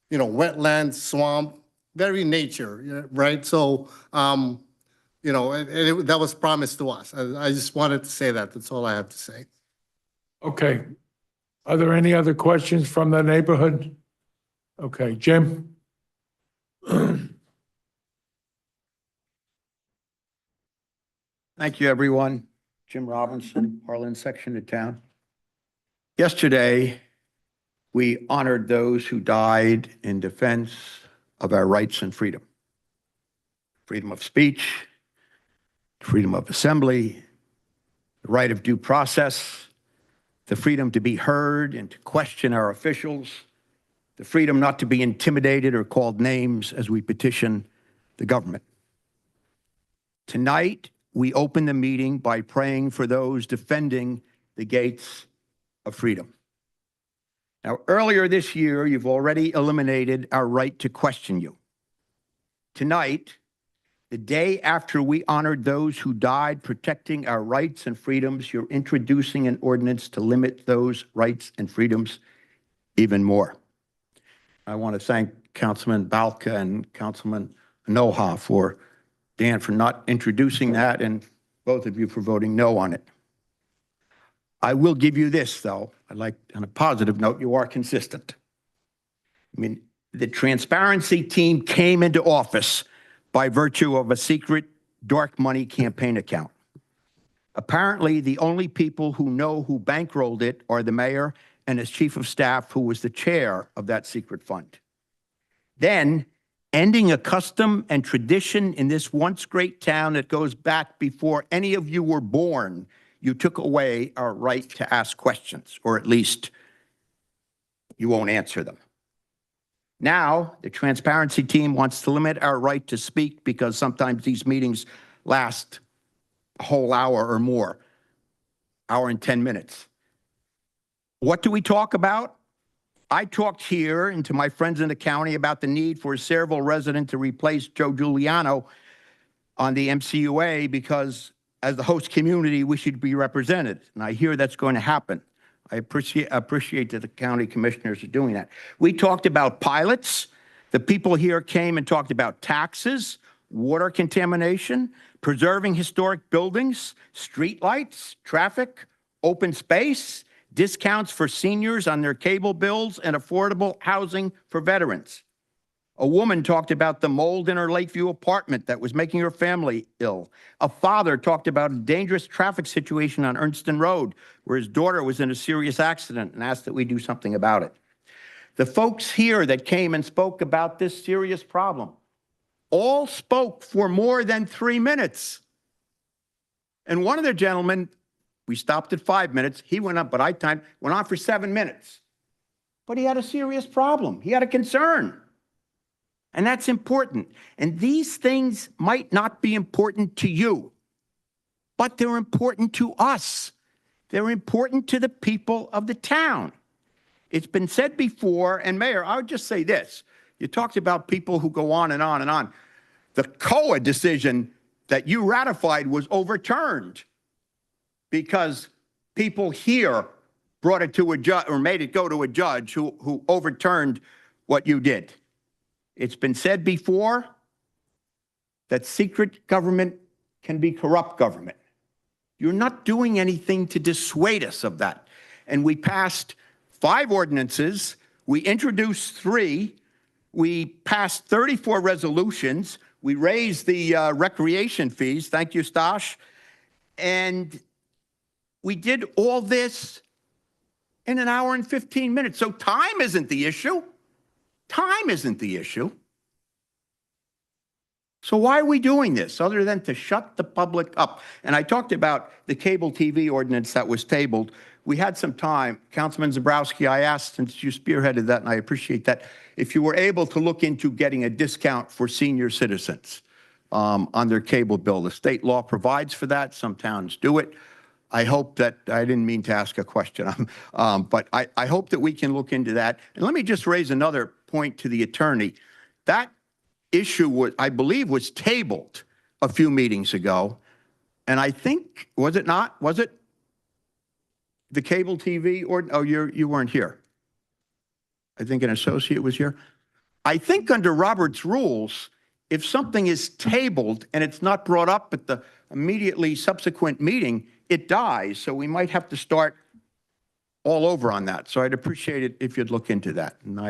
wetland, swamp, very nature, right? So, that was promised to us. I just wanted to say that. That's all I have to say. Okay. Are there any other questions from the neighborhood? Okay, Jim? Thank you, everyone. Jim Robinson, Harlan section of town. Yesterday, we honored those who died in defense of our rights and freedom. Freedom of speech, freedom of assembly, the right of due process, the freedom to be heard and to question our officials, the freedom not to be intimidated or called names as we petition the government. Tonight, we open the meeting by praying for those defending the gates of freedom. Now, earlier this year, you've already eliminated our right to question you. Tonight, the day after we honored those who died protecting our rights and freedoms, you're introducing an ordinance to limit those rights and freedoms even more. I want to thank Councilman Balka and Councilman Noha for Dan for not introducing that and both of you for voting no on it. I will give you this, though. I'd like, on a positive note, you are consistent. I mean, the transparency team came into office by virtue of a secret dark money campaign account. Apparently, the only people who know who bankrolled it are the mayor and his chief of staff, who was the chair of that secret fund. Then, ending a custom and tradition in this once great town that goes back before any of you were born, you took away our right to ask questions, or at least you won't answer them. Now, the transparency team wants to limit our right to speak because sometimes these meetings last a whole hour or more, hour and 10 minutes. What do we talk about? I talked here and to my friends in the county about the need for a Sayreville resident to replace Joe Giuliano on the MCUA because as the host community, we should be represented. And I hear that's going to happen. I appreciate that the county commissioners are doing that. We talked about pilots. The people here came and talked about taxes, water contamination, preserving historic buildings, streetlights, traffic, open space, discounts for seniors on their cable bills, and affordable housing for veterans. A woman talked about the mold in her Lakeview apartment that was making her family ill. A father talked about a dangerous traffic situation on Ernston Road where his daughter was in a serious accident and asked that we do something about it. The folks here that came and spoke about this serious problem all spoke for more than 3 minutes. And one of the gentlemen, we stopped at 5 minutes. He went up, but went on for 7 minutes. But he had a serious problem. He had a concern. And that's important. And these things might not be important to you, but they're important to us. They're important to the people of the town. It's been said before, and Mayor, I would just say this. You talked about people who go on and on and on. The COA decision that you ratified was overturned because people here brought it to a judge or made it go to a judge who overturned what you did. It's been said before that secret government can be corrupt government. You're not doing anything to dissuade us of that. And we passed 5 ordinances. We introduced 3. We passed 34 resolutions. We raised the recreation fees. Thank you, Stash. And we did all this in an hour and 15 minutes. So time isn't the issue. Time isn't the issue. So why are we doing this other than to shut the public up? And I talked about the cable TV ordinance that was tabled. We had some time. Councilman Zabrowski, I asked, since you spearheaded that, and I appreciate that, if you were able to look into getting a discount for senior citizens on their cable bill. The state law provides for that. Some towns do it. I hope that, I didn't mean to ask a question, but I hope that we can look into that. And let me just raise another point to the attorney. That issue, was, I believe, was tabled a few meetings ago. And I think, was it not? Was it the cable TV? Or, oh, you weren't here. I think an associate was here. I think under Robert's rules, if something is tabled and it's not brought up at the immediately subsequent meeting, it dies. So we might have to start all over on that. So I'd appreciate it if you'd look into that. And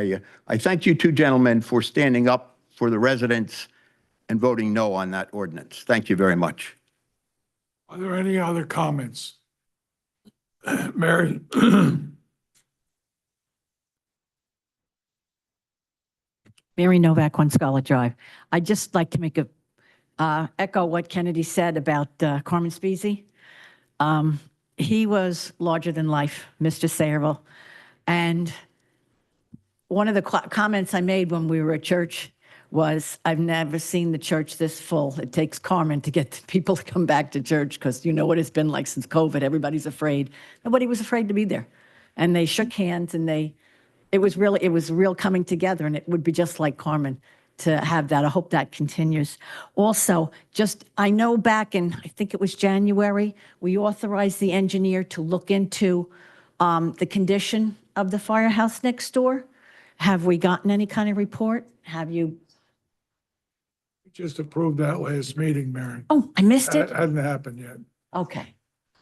I thank you 2 gentlemen for standing up for the residents and voting no on that ordinance. Thank you very much. Are there any other comments? Mary? Mary Novak, One Scarlet Drive. I'd just like to make echo what Kennedy said about Carmen Spizzi. He was larger than life, Mr. Sayreville. And one of the comments I made when we were at church was, I've never seen the church this full. It takes Carmen to get people to come back to church because you know what it's been like since COVID. Everybody's afraid. Nobody was afraid to be there. And they shook hands and it was real coming together, and it would be just like Carmen to have that. I hope that continues. Also, I know back in, I think it was January, we authorized the engineer to look into the condition of the firehouse next door. Have we gotten any kind of report? Have you? We just approved that last meeting, Mary. Oh, I missed it? That hasn't happened yet. Okay.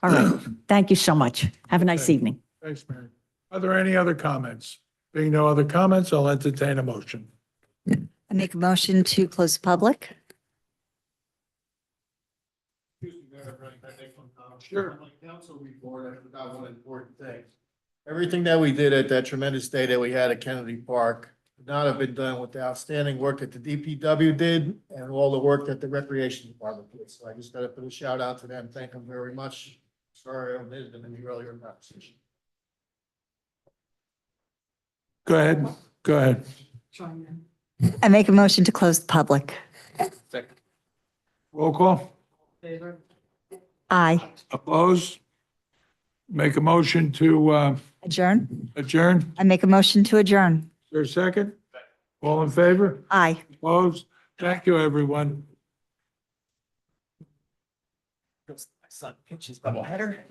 All right. Thank you so much. Have a nice evening. Thanks, Mary. Are there any other comments? Being no other comments, I'll entertain a motion. I make a motion to close the public. Sure. On my council report, I forgot one important thing. Everything that we did at that tremendous day that we had at Kennedy Park would not have been done with the outstanding work that the DPW did and all the work that the Recreation Department did. So I just got to put a shout out to them. Thank them very much. Sorry, I omitted them in the earlier conversation. Go ahead, go ahead. I make a motion to close the public. Roll call. Aye. Opposed? Make a motion to Adjourn? adjourn. I make a motion to adjourn. Is there a second? All in favor? Aye. Opposed? Thank you, everyone. My son pitches double header.